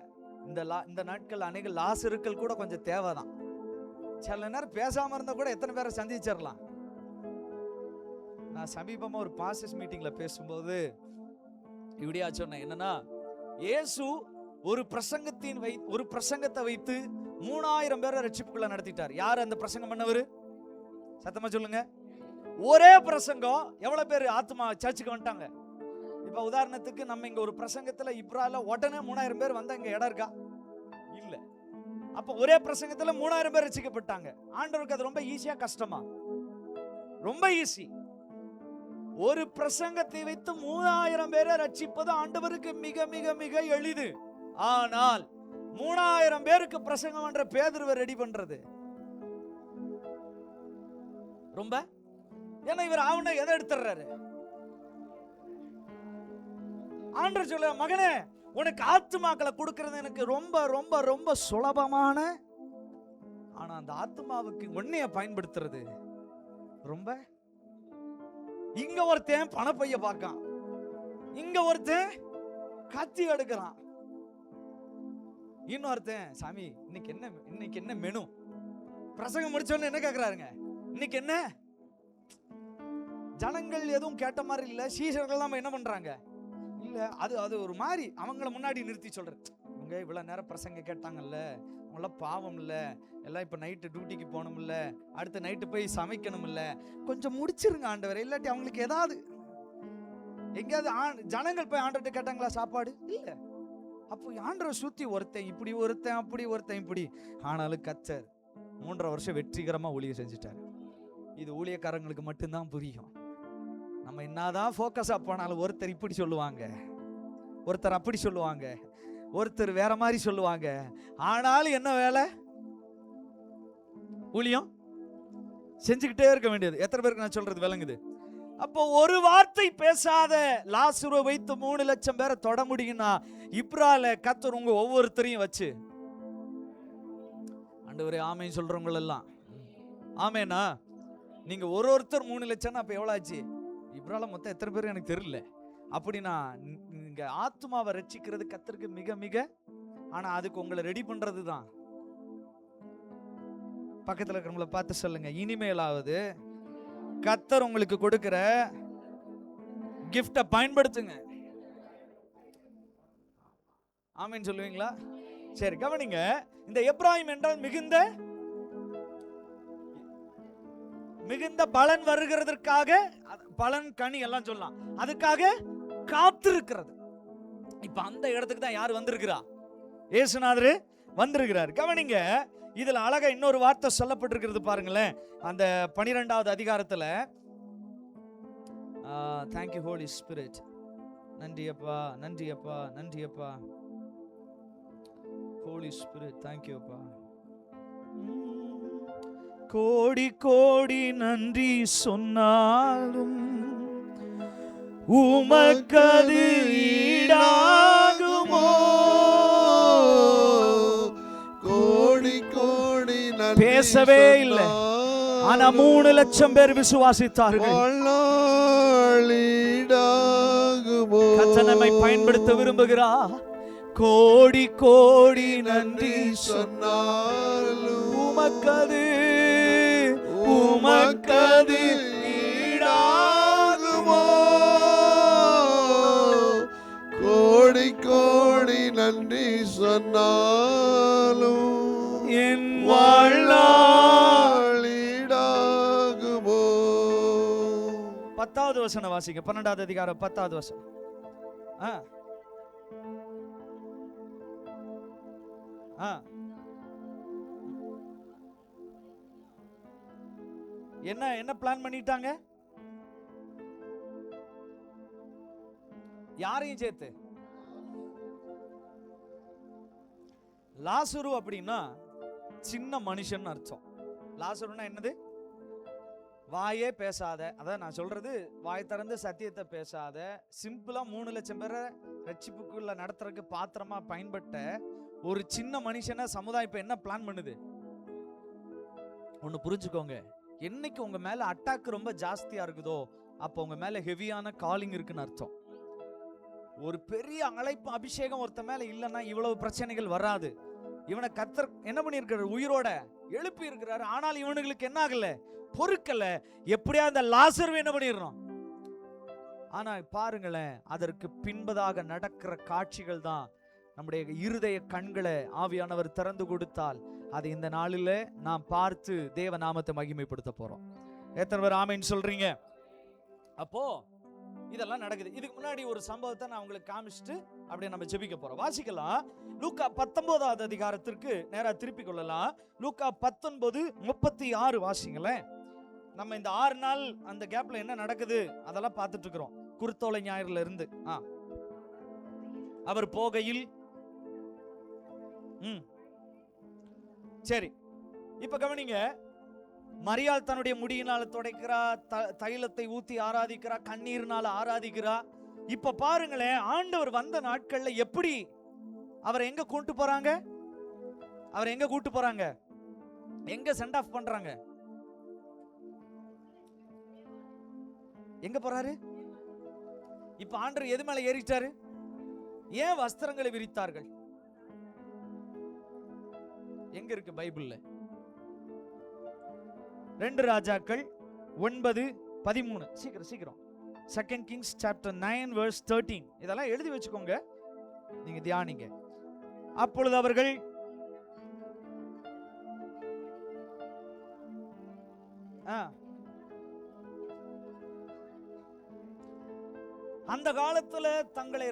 இந்த நாட்கள் அநேக லாசருக்கள் கூட கொஞ்சம் தேவைதான். சில நேரம் பேசாம இருந்தா கூட எத்தனை பேரை சந்திச்சிடலாம். நான் சமீபமா ஒரு பாஸ்டர்ஸ் மீட்டிங்ல பேசும்போது இப்படியா சொன்னேன், என்னன்னா இயேசு ஒரு பிரசங்கத்தை வைத்து 3000 பேரை ரட்சிப்புக்குள்ள நடத்திட்டார். யார் அந்த பிரசங்கம் பண்ணவர்? சத்தமா சொல்லுங்க. ஒரே பிரசங்கம் எவ்வளவு பேர் ஆத்மா சர்ச்சுக்கு வந்துட்டாங்க? இப்ப உதாரணத்துக்கு நம்ம இங்க ஒரு பிரசங்கத்துல இப்ரால உடனே 3000 பேர் வந்தா இங்க இடம் இருக்கா? இல்ல. அப்ப ஒரே பிரசங்கத்துல 3000 பேர் ரட்சிக்கப்பட்டாங்க. ஆண்டவருக்கு அது ரொம்ப ஈஸியா கஷ்டமா? ரொம்ப ஈஸி. ஒரு பிரசங்கத்தை வைத்து 3000 பேரை ரட்சிப்பது ஆண்டவருக்கு மிக மிக மிக எளிது. ஆனால் 3000 பேருக்கு பிரசங்கம் பண்ற பேதுருவை ரெடி பண்றது ரொம்ப, ஏன்னா இவர் அவனை எதை எடுத்துறாரு? ஆண்டவர் சொல்ல, மகனே உனக்கு ஆத்துமாக்களை கொடுக்கிறது எனக்கு ரொம்ப ரொம்ப ரொம்ப சுலபமான, ஆனா அந்த ஆத்துமாவுக்கு உன்னைய பயன்படுத்துறது ரொம்ப. இங்க ஒருத்தன் பணப்பைய பார்க்கான், இங்க ஒருத்தன் கத்தி எடுக்கிறான், இன்னொருத்தன் சாமி இன்னைக்கு என்ன மெனு? பிரசங்கம் முடிச்சோன்னு என்ன கேக்குறாருங்க? இன்னைக்கு என்ன? ஜனங்கள் எதுவும் கேட்ட மாதிரி இல்ல. சீசர்கள் நம்ம என்ன பண்றாங்க? இல்ல, அது ஒரு மாதிரி அவங்கள முன்னாடி நிறுத்தி சொல்றது. இவங்க இவ்வளவு நேரம் பிரசங்க கேட்டாங்கல்ல, அவங்கள பாவம் இல்ல, எல்லாம் இப்ப நைட்டு டியூட்டிக்கு போகணும் இல்ல, அடுத்த நைட்டு போய் சமைக்கணும் இல்ல, கொஞ்சம் முடிச்சிருங்க ஆண்டவரே. இல்லாட்டி அவங்களுக்கு ஏதாவது எங்கேயாவது ஜனங்கள் போய் ஆண்டவர்கிட்ட கேட்டாங்களா சாப்பாடு? இல்ல. அப்போ ஆண்டவரை சுத்தி ஒருத்தன் இப்படி, ஒருத்தன் அப்படி, ஒருத்தன் இப்படி. ஆனாலும் கர்த்தர் 3.5 வருஷம் வெற்றிகரமா ஊழியம் செஞ்சுட்டார். இது ஊழியக்காரங்களுக்கு மட்டும்தான் புரியும். நம்ம என்னதான் ஃபோக்கஸா போனாலும் ஒருத்தர் இப்படி சொல்லுவாங்க, ஒருத்தர் அப்படி சொல்லுவாங்க, ஒருத்தர் வேற மாதிரி சொல்லுவாங்க. ஆனாலும் என்ன வேலை? ஊழியம் செஞ்சுக்கிட்டே இருக்க வேண்டியது. எத்தனை பேருக்கு நான் சொல்றது விளங்குது? அப்போ ஒரு வார்த்தை பேசாத லாசருவை வைத்து 3 லட்சம் பேரை தொட முடியும்னா, இப்ரால கர்த்தர் உங்க ஒவ்வொருத்தரையும் வச்சு, ஆண்டவரே ஆமென் சொல்றவங்க எல்லாம் ஆமெனா? நீங்க ஒருத்தர் 3 லட்சம்னா அப்ப எவ்வளவு ஆச்சு? இப்ரால மொத்தம் எத்தனை பேர் எனக்கு தெரியல. அப்படின்னா நீங்க ஆத்மாவை ரட்சிக்கிறது கர்த்தருக்கு மிக மிக, ஆனா அதுக்கு உங்களை ரெடி பண்றது தான். பக்கத்துல இருக்கிறவங்கள பார்த்து சொல்லுங்க, இனிமேலாவது கர்த்தர் உங்களுக்கு கொடுக்கிற கிஃப்ட பயன்படுத்துங்க. ஆமென் சொல்லுவீங்களா? சரி, கவனிங்க. இந்த எப்ராயிம் என்றால் மிகுந்த பலன் வருகிறதற்காக, பலன் கனி எல்லாம் சொல்லலாம், அதுக்காக காத்திருக்கிறது. இப்ப அந்த இடத்துக்கு தான் யார் வந்திருக்கிறா? இயேசுநாதர் வந்திருக்கிறார். கவனிங்க, இதுல அழகா இன்னொரு வார்த்தை சொல்லப்பட்டிருக்கிறது பாருங்களேன். அந்த 12வது அதிகாரத்துல, thank you Holy Spirit, நன்றி அப்பா, நன்றி அப்பா, நன்றி அப்பா, Holy Spirit, thank you அப்பா. கோடி கோடி நன்றி சொன்னாலும் உமக்கது ஈடாகுமோ? கோடி கோடி பேசவே இல்லை, ஆனா 3 லட்சம் பேர் விசுவாசித்தார்கள். கர்த்தர் நம்மை பயன்படுத்த விரும்புகிறார். கோடி கோடி நன்றி சொன்னாலும் உமக்கது ஈடாகுமோ? கோடி கோடி நன்றி சொன்னாலும் என் வாழ்நாள் ஈடாகுமோ? 10வது வசனம் வாசிங்க. 12வது அதிகாரம் 10வது வசனம். என்ன பிளான் பண்ணிட்டாங்க? யாரையும் சேர்த்து. லாசரு அப்படின்னா சின்ன மனுஷன் அர்த்தம். லாசருன்னா என்னது? வாயே பேசாத, அதான் நான் சொல்றது, வாய் திறந்து சத்தியத்தை பேசாத, சிம்பிளா 3 லட்சம் பேரை ரட்சிப்புக்குள்ள நடத்துறதுக்கு பாத்திரமா பயன்பட்ட ஒரு சின்ன மனுஷனை சமுதாயம் இப்ப என்ன பிளான் பண்ணுது? ஒன்னு புரிஞ்சுக்கோங்க, என்னைக்கு உங்க மேல அட்டாக் ரொம்ப ஜாஸ்தியா இருக்குதோ அப்ப உங்க மேல ஹெவியான காலிங் இருக்குன்னு அர்த்தம். ஒரு பெரிய அழைப்பு அபிஷேகம் ஒருத்த மேல இல்லைன்னா இவ்வளவு பிரச்சனைகள் வராது. இவனை கர்த்தர் என்ன பண்ணியிருக்காரு? உயிரோட எழுப்பி இருக்கிறாரு. ஆனால் இவனுங்களுக்கு என்ன ஆகல? பொறுக்கல. எப்படியா அந்த லாசர் என்ன பண்ணிடணும்? ஆனா பாருங்களேன், அதற்கு பின்பதாக நடக்கிற காட்சிகள் தான் நம்முடைய இருதய கண்களை ஆவியானவர் திறந்து கொடுத்தால் அது இந்த நாளில் நாம் பார்த்து தேவ நாமத்தை மகிமைப்படுத்த போறோம். எத்தனை பேர் ஆமென் சொல்றீங்க? அப்போ இதெல்லாம் நடக்குது. இதுக்கு முன்னாடி ஒரு சம்பவத்தை நான் உங்களுக்கு காமிச்சிட்டு அப்படியே நம்ம ஜெபிக்க போறோம். வாசிக்கலாம். லூக்கா 19வது அதிகாரத்திற்கு நேரா திருப்பி கொள்ளலாம். லூக்கா 19:36 வாசிங்களேன். நம்ம இந்த 6 நாள் அந்த கேப்ல என்ன நடக்குது அதெல்லாம் பார்த்துட்டு இருக்கிறோம். குருத்தோலை ஞாயிறுல இருந்து அவர் போகையில் சரி, இப்ப கவனிங்க. மரியாள் தன்னுடைய முடியினால துடைக்கிறா, தைலத்தை ஊத்தி ஆராதிக்கிறா, கண்ணீர்னால ஆராதிக்கிறா. இப்ப பாருங்களேன், ஆண்டவர் வந்த நாட்கள்ல எப்படி அவரை எங்க கூட்டு போறாங்க? அவரை எங்க கூட்டு போறாங்க? எங்க சென்ட் ஆஃப் பண்றாங்க? எங்க போறாரு? இப்ப ஆண்டவர் எது மேல ஏறிட்டாரு? ஏன் வஸ்திரங்களை விரித்தார்கள்? எங்க இருக்கு பைபிள்ல? 2 ராஜாக்கள் 9:13. சீக்கிரம் 2 Kings chapter 9 verse 13. இதெல்லாம் எழுதி வச்சுக்கோங்க, நீங்க தியானிங்க. அப்பொழுது அவர்கள் அந்த காலத்துல தங்களை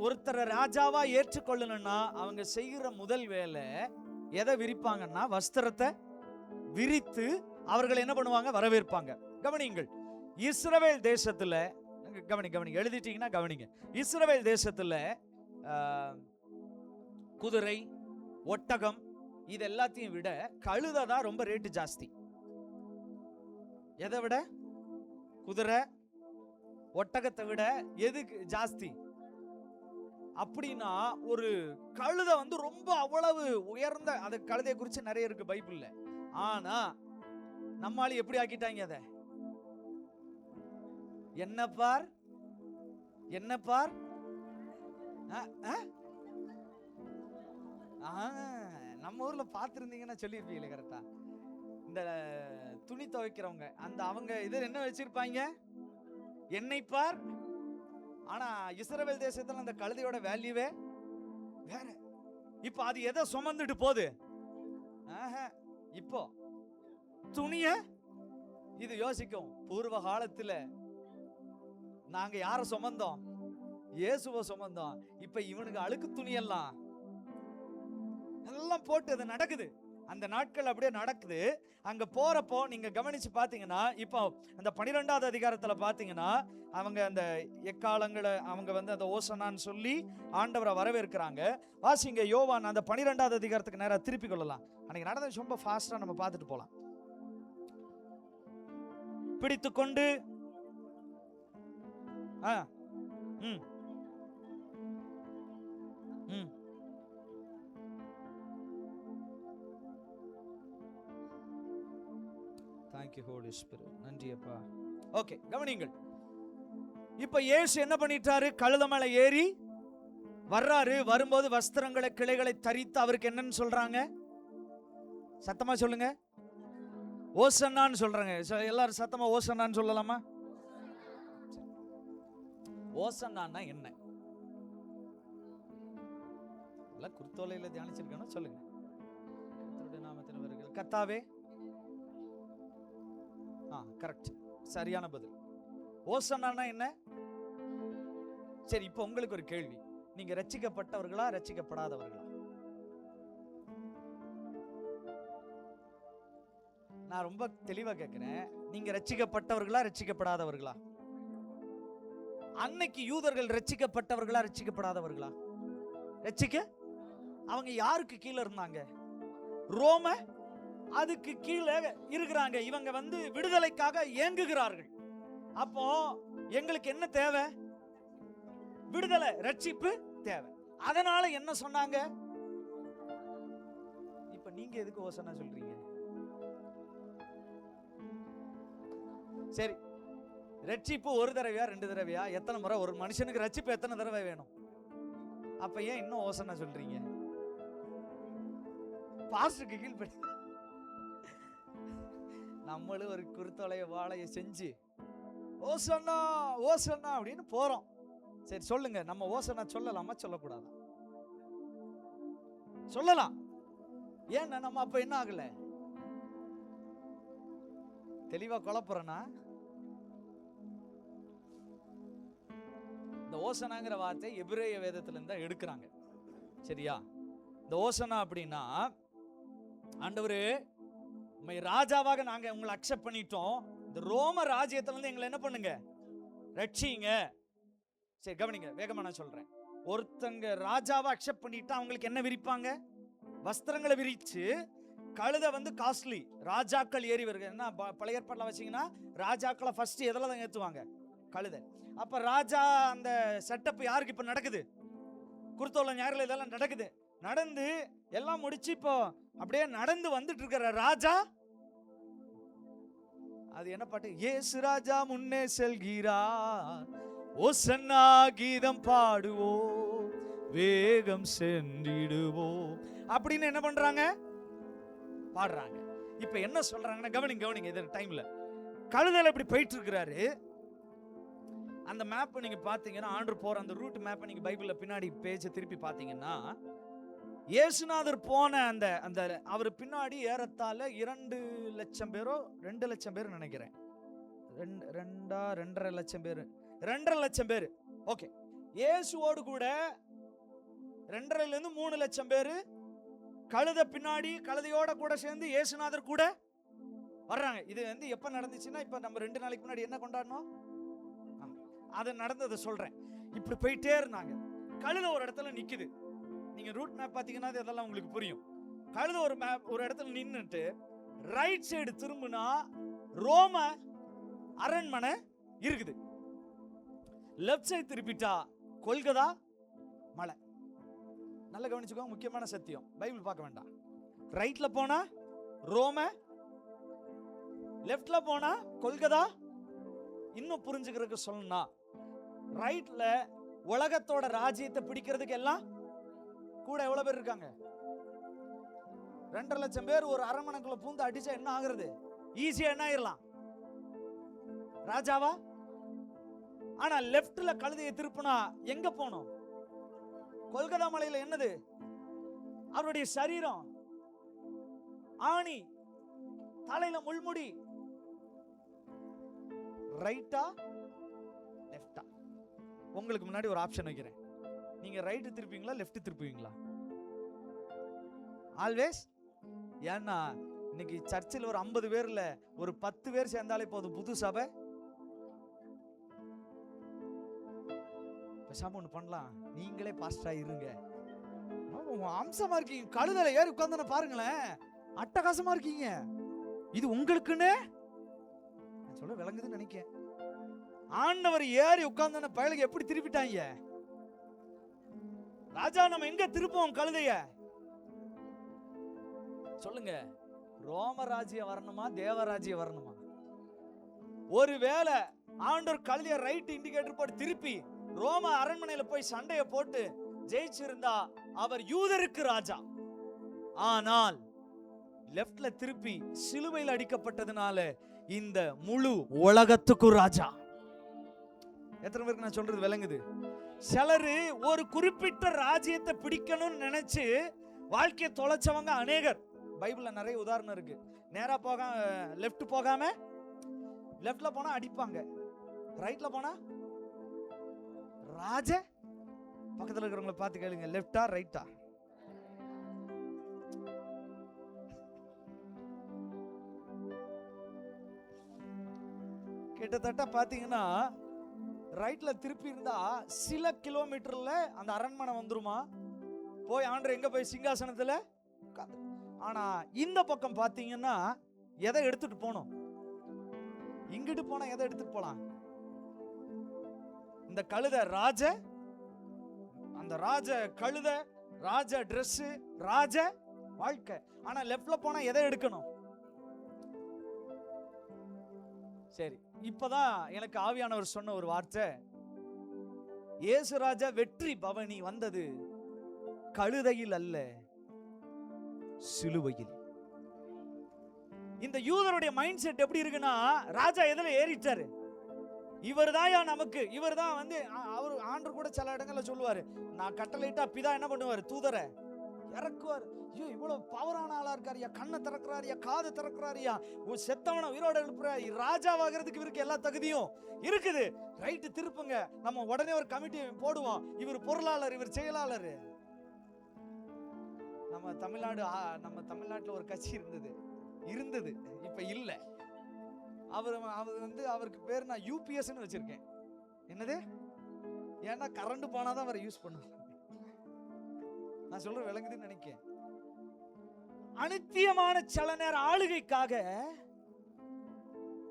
ஒருத்தரை ராஜாவா ஏற்றுக்கொள்ளணும்னா அவங்க செய்கிற முதல் வேலை எதை விரிப்பாங்கன்னா வஸ்திரத்தை விரித்து அவர்கள் என்ன பண்ணுவாங்க? வரவேற்பாங்க. கவனிங்கள், இஸ்ரவேல் தேசத்துல கவனிங்க, எழுதிட்டீங்கன்னா கவனிங்க. இஸ்ரவேல் தேசத்துல குதிரை, ஒட்டகம் இது எல்லாத்தையும் விட கழுதை தான் ரொம்ப ரேட்டு ஜாஸ்தி. எதை விட? குதிரை, ஒட்டகத்தை விட எதுக்கு ஜாஸ்தி? அப்படின்னா ஒரு கழுதை வந்து ரொம்ப அவ்வளவு உயர்ந்த, அந்த கழுதையை குறித்து நிறைய இருக்கு பைபிள்ல. ஆனா நம்மால எப்படி ஆக்கிட்டாங்க? அத என்ன பார் நம்ம ஊர்ல பாத்துருந்தீங்கன்னா சொல்லிருப்பீங்களே கரெக்டா. இந்த துணி துவைக்கிறவங்க அந்த அவங்க இது என்ன வச்சிருப்பாங்க? எண்ணெய் பார். ஆனா இஸ்ரவேல் தேசத்துல அந்த கழுதையோட வேல்யூவே வேற. இப்ப அது எதை சுமந்துட்டு போகுது? இப்போ துணிய இது யோசிக்கும். பூர்வ காலத்துல நாங்க யார சுமந்தோம்? இயேசுவை சுமந்தோம். இப்ப இவனுக்கு அழுக்கு துணியெல்லாம் எல்லாம் போட்டு அது நடக்குது. அந்த நாட்கள் அப்படியே நடக்குது. அங்க போறப்போ நீங்க கவனிச்சு பாத்தீங்கன்னா, இப்போ அந்த 12வது அதிகாரத்துல பாத்தீங்கன்னா அவங்க அந்த எக்காலங்களை அவங்க வந்து அந்த ஓசனான்னு சொல்லி ஆண்டவரை வரவேற்கிறாங்க. வாசிங்க யோவான் அந்த 12வது அதிகாரத்துக்கு நேரா திருப்பி கொள்ளலாம். அன்னைக்கு நடந்தது ரொம்ப ஃபாஸ்டா நம்ம பார்த்துட்டு போலாம். பிடித்து கொண்டு Thank you Holy Spirit. நன்றி அப்பா. ஓகே, கவனிங்கள். இப்ப இயேசு என்ன பண்ணிட்டாரு? கழுதை மேல ஏறி வர்றாரு. வரும்போது வஸ்திரங்களை கிளைகளை தரித்து அவருக்கு என்னன்னு சொல்றாங்க? சத்தமா சொல்லுங்க. ஓசன்னான்னு சொல்றாங்க. எல்லாரும் சத்தமா ஓசன்னான்னு சொல்லலாமா? ஓசன்னான்னா என்ன? எல்லாம் குருத்தோலையில தியானிச்சிருக்கணும். சொல்லுங்க. நாமத்தில் வருகிற கர்த்தாவே. கரெக்ட், சரியான பதில். ஓசன்னான்னா என்ன? சரி, இப்போ உங்களுக்கு ஒரு கேள்வி. நீங்க ரட்சிக்கப்பட்டவர்களா ரட்சிக்கப்படாதவர்களா? நான் ரொம்ப தெளிவா கேட்கிறேன். நீங்க ரட்சிக்கப்பட்டவர்களா ரட்சிக்கப்படாதவர்களா? அன்னைக்கு யூதர்கள் ரட்சிக்கப்பட்டவர்களா ரட்சிக்கப்படாதவர்களா? அவங்க யாருக்கு கீழே இருந்தாங்க? ரோம அதுக்கு கீழே இருக்கிறாங்க. இவங்க வந்து விடுதலைக்காக ஏங்குகிறார்கள். அப்போ எங்களுக்கு என்ன தேவை? விடுதலை, ரட்சிப்பு தேவை. அதனால என்ன சொன்னாங்க? இப்ப நீங்க எதுக்கு ஓசனா சொல்றீங்க? சரி, ரட்சிப்பு ஒரு தடவையா 2 தடவையா? எத்தனை முறை? ஒரு மனுஷனுக்கு ரட்சிப்பு எத்தனை தடவை வேணும்? அப்ப ஏன் இன்னும் ஓசனா சொல்றீங்க? பாஸ்டருக்கு கீழ்படி நம்மளும் ஒரு குருத்தோலைய வாழைய செஞ்சு ஓசன்னா ஓசன்னா அப்படின்னு போறோம். சரி சொல்லுங்க, நம்ம ஓசன்னா சொல்லலாமா சொல்லக்கூடாதா? சொல்லலாம். ஏன்னா நம்ம அப்ப என்ன ஆகல? தெளிவா குழப்பறனா? இந்த ஓசனாங்கிற வார்த்தை எபிரேய வேதத்துல இருந்தா எடுக்கிறாங்க. சரியா? இந்த ஓசனா அப்படின்னா, ஆண்டவரே உம்மை ராஜாவாக நாங்க உங்களை அக்செப்ட் பண்ணிட்டோம், இந்த ரோம ராஜ்யத்துல இருந்து எங்களை என்ன பண்ணுங்க, ரட்சிங்க. சரி கவனிங்க, வேகமா நான் சொல்றேன். ஒருத்தங்க ராஜாவை அக்செப்ட் பண்ணிட்டா அவங்களுக்கு என்ன விரிப்பாங்க? வஸ்திரங்களை விரிச்சு, கழுதை வந்து காஸ்ட்லி, ராஜாக்கள் ஏறி வருது. என்ன பழைய ஏற்பாடுல வச்சீங்கன்னா ராஜாக்களை ஃபர்ஸ்ட் எதில் தான் ஏற்றுவாங்க? கழுதை. அப்ப ராஜா அந்த செட்டப் யாருக்கு இப்ப நடக்குது? குருத்தோல ஞாயிறுல இதெல்லாம் நடக்குது. நடந்து எல்லாம் முடிச்சு இப்போ அப்படியே நடந்து வந்துட்டு இருக்கிற ராஜா, அது என்ன பாட்டு? இயேசு ராஜா முன்னே செல்கிறார், ஓசன்னா கீதம் பாடுவோம், வேகம் சென்றிடுவோம் அப்படின்னு என்ன பண்றாங்க? பாடுறாங்க. இப்ப என்ன சொல்றாங்கன்னா, கவனிங்க இந்த டைம்ல கழுதையில இப்படி போயிட்டு இருக்கிறாரு. அந்த மேப் நீங்க பாத்தீங்கன்னா, ஆண்டவர் போற அந்த ரூட் மேப் நீங்க பைபிள்ல பின்னாடி பேஜ் திருப்பி பாத்தீங்கன்னா, இயேசுநாதர் போன அந்த அந்த அவர் பின்னாடி ஏறத்தாழ 2 லட்சம் பேரோ 2 லட்சம் பேர் நினைக்கிறேன், 2.5 லட்சம் பேர், 2.5 லட்சம் பேர். ஓகே, இயேசுவோடு கூட 2.5 ல இருந்து 3 லட்சம் பேர் கழுதை பின்னாடி, கழுதையோட கூட சேர்ந்து இயேசுநாதர் கூட வர்றாங்க. இது வந்து எப்ப நடந்துச்சுன்னா, இப்ப நம்ம 2 நாளைக்கு முன்னாடி என்ன கொண்டாடணும், அது நடந்ததை சொல்றேன். இப்படி போயிட்டே இருந்தாங்க. கழுதை ஒரு இடத்துல நிக்குது. நீங்க ரூட் மேப் பாத்தீங்கன்னா இதெல்லாம் உங்களுக்கு புரியும். கழுதை ஒரு இடத்துல நின்னுட்டு ரைட் சைடு திரும்பினா ரோம அரண்மனை இருக்குது. லெஃப்ட் சைடு திருப்பிட்டா கொல்கதா மலை. நல்ல கவனிச்சுக்கோங்க, முக்கியமான சத்தியம், பைபிள் பார்க்க வேண்டாம். ரைட்ல போனா ரோம, லெஃப்ட்ல போனா கொல்கதா. இன்னும் புரிஞ்சுக்கிறதுக்கு சொல்லணும்னா, ரைட்ல உலகத்தோட ராஜ்யத்தை பிடிக்கிறதுக்கு எல்லாம் கூட எவ்வளவு பேர் இருக்காங்க? 2.5 லட்சம் பேர் ஒரு அரண்மனைக்குள்ள பூந்து அடிச்சா என்ன ஆகுறது? ஈஸியா என்ன ஆயிரலாம்? ராஜாவா? ஆனா லெஃப்ட்ல கழுதையை திருப்பினா எங்க போனோம்? கொல்கதா மலையில என்னது? அவருடைய சரீரம், ஆணி, தலையில முள்முடி. ரைட்டா லெஃப்டா? உங்களுக்கு முன்னாடி ஒரு ஆப்ஷன் வைக்கிறேன். நீங்க ரைட் திருப்பீங்களா லெஃப்ட் திருப்புவீங்களா? ஆல்வேஸ். ஏன்னா இன்னைக்கு சர்ச்சில் ஒரு 50 பேர்ல ஒரு 10 பேர் சேர்ந்தாலே போதும் புது சபை. பேசாம ஒண்ணு பண்ணலாம், நீங்களே பாஸ்டரா இருங்க. அம்சமா இருக்கீங்க, கழுதையில ஏறி உட்கார்ந்து பாருங்களேன், அட்டகாசமா இருக்கீங்க. இது உங்களுக்குன்னு சொல்ல விளங்குதுன்னு நினைக்கிறேன். ஆண்டவர் ஏறி உட்கார்ந்து பயலுக்கு எப்படி திருப்பிட்டாங்க? ராஜா நம்ம எங்க திருப்போம் கழுதைய? சொல்லுங்க, ரோமராஜ்யம் வரணுமா தேவராஜ்யம் வரணுமா? ஒருவேளை ஆண்டவர் கழுதைய ரைட் இண்டிகேட்டர் போட்டு திருப்பி ரோம அரண்மனையில போய் சண்டைய போட்டு ஜெயிச்சிருந்தா அவர் யூதருக்கு ராஜா. ஆனால் லெஃப்ட்ல திருப்பி சிலுவையில் அடிக்கப்பட்டதுனால இந்த முழு உலகத்துக்கும் ராஜா. எத்தனை பேருக்கு நான் சொல்றது விளங்குது? சிலரு ஒரு குறிப்பிட்ட ராஜ்யத்தை பிடிக்கணும்னு நினைச்சு வாழ்க்கையை தொலைச்சவங்க அநேகர். பைபிள்ல நிறைய உதாரணம் இருக்கு. நேரா போகாம லெஃப்ட் போகாம, லெஃப்ட்ல போனா அடிப்பாங்க, ரைட்ல போனா ராஜ. பக்கத்துல இருக்கிறவங்களை பார்த்து கேளுங்க, லெஃப்டா ரைட்டா? கிட்டத்தட்ட பாத்தீங்கன்னா ரைட்ல திருப்பி இருந்தா சில கிலோமீட்டர்ல அந்த அரண்மனை வந்துருமா. போய் ஆண்டவர் எங்க போய் சிங்காசனத்துல. ஆனா இந்த பக்கம் பாத்தீங்கன்னா எதை எடுத்துட்டு போனோம்? இங்கிட்டு போனா எதை எடுத்துட்டு போலாம்? இந்த கழுதை ராஜ, அந்த ராஜ கழுதை, ராஜ Dress, ராஜ வாழ்க்கை. ஆனா லெஃப்ட்ல போனா எதை எடுக்கணும்? சரி, இப்பதான் எனக்கு ஆவியானவர் சொன்ன ஒரு வார்த்தை, இயேசு ராஜா வெற்றி பவனி வந்தது கழுதையில் அல்ல சிலுவையில். இந்த யூதருடைய மைண்ட் செட் எப்படி இருக்குன்னா, ராஜா எதுல ஏறிட்டாரு? இவர்தான்யா நமக்கு, இவர்தான் வந்து அவர் ஆண்டவர் கூட சில இடங்கள்ல சொல்லுவாரு, நான் கட்டளையிட்டா பிதா என்ன பண்ணுவாரு, தூதரை இறக்குவார். ஐயோ இவ்வளவு பவரான ஆளா இருக்காருயா, கண்ணை திறக்கிறாரியா, காது திறக்கிறாரியா, ஒரு செத்தவனை உயிரோட எழுப்புறாரு, ராஜாவாகிறதுக்கு இவருக்கு எல்லா தகுதியும் இருக்குது. ரைட்டு, திருப்புங்க, நம்ம உடனே ஒரு கமிட்டி போடுவோம், இவர் பொருளாளர், இவர் செயலாளர். நம்ம தமிழ்நாட்டுல ஒரு கட்சி இருந்தது, இப்ப இல்ல. அவர் வந்து அவருக்கு பேர் நான் யூபிஎஸ்ன்னு வச்சிருக்கேன். என்னது? ஏன்னா கரண்ட் போனாதான் அவரை யூஸ் பண்ணுவாங்க. நான் சொல்ற விளங்குதுன்னு நினைக்கிறேன். அனித்தியமான சில நேர ஆளுகைக்காக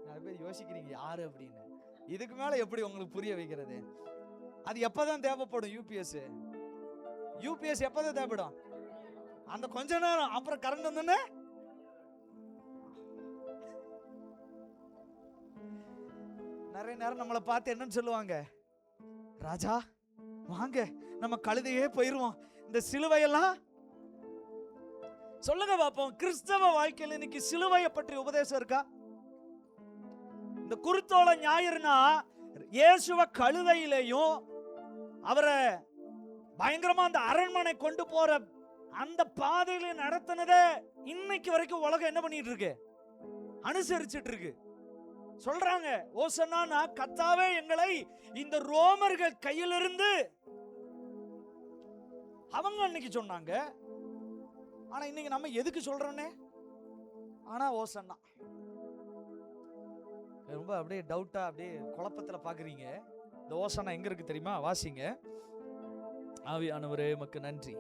நிறைய பேர் யோசிக்கிறீங்க யாரு அப்படின்னு. இதுக்கு மேல எப்படி உங்களுக்கு புரிய வைக்கிறது? அது எப்பதான் தேவைப்படும்? யூபிஎஸ் எப்பதான் தேவைப்படும்? அந்த கொஞ்ச நேரம், அப்புறம் கரண்ட் வந்தோன்னே நிறைய நேரம் நம்மளை பார்த்து என்னன்னு சொல்லுவாங்க, ராஜா வாங்க நம்ம கழுதையே போயிருவோம், இந்த சிலுவையெல்லாம் சொல்லுங்க பாப்போம். கிறிஸ்தவ வாழ்க்கையில் இன்னைக்கு சிலுவையை பற்றி உபதேசம் இருக்கா? இந்த குருத்தோலை ஞாயிறுனா இயேசுவ கழுதையிலையும் அவரை பயங்கரமா அந்த அரண்மனை கொண்டு போற அந்த பாதையில நடத்தினதே இன்னைக்கு வரைக்கும் உலகம் என்ன பண்ணிட்டு இருக்கு? அனுசரிச்சிட்டு இருக்கு. சொல்றாங்க, ஓசன்னா கர்த்தாவே எங்களை இந்த ரோமர்கள் கையிலிருந்து, அவங்க அன்னைக்கு சொன்னாங்க. ஆனா இன்னைக்கு நம்ம எதுக்கு சொல்றோன்னே, ஆனா ஓசன்னா ரொம்ப அப்படியே டவுட்டா, அப்படியே குழப்பத்துல பாக்குறீங்க. இந்த ஓசன்னா எங்க இருக்கு தெரியுமா? வாசிங்க. ஆவியானவரே உமக்கு நன்றி.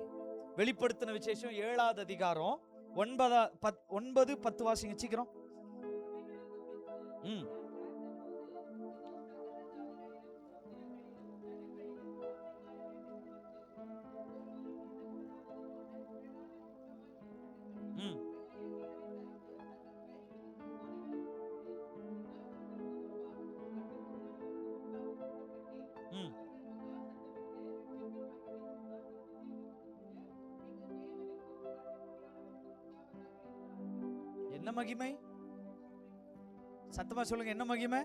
வெளிப்படுத்தின விசேஷம் 7வது அதிகாரம் 9-10 வாசிங்க சீக்கிரம். ம் ம் ம் என்ன மகிமை? சத்தமா சொல்லுங்க, என்ன மகிமை?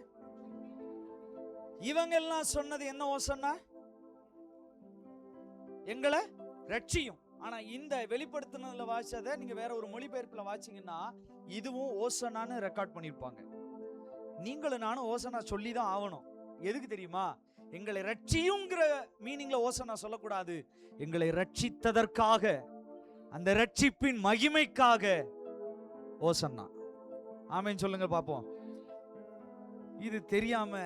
இவங்க எல்லாம் சொன்னது என்ன ஓசன்னா? எங்களை ரட்சியும். ஆனா இந்த வெளிப்படுத்தினதுல வாசிச்சதை நீங்க வேற ஒரு மொழிபெயர்ப்புல வாசிங்கன்னா இதுவும் ஓசனான்னு ரெக்கார்ட் பண்ணிருப்பாங்க. நீங்களும் நானும் ஓசனா சொல்லிதான் ஆகணும். எதுக்கு தெரியுமா? எங்களை ரட்சியுங்கிற மீனிங்ல ஓசனா சொல்லக்கூடாது. எங்களை ரட்சித்ததற்காக, அந்த ரட்சிப்பின் மகிமைக்காக ஓசன்னா. ஆமென் சொல்லுங்க பாப்போம். இது தெரியாம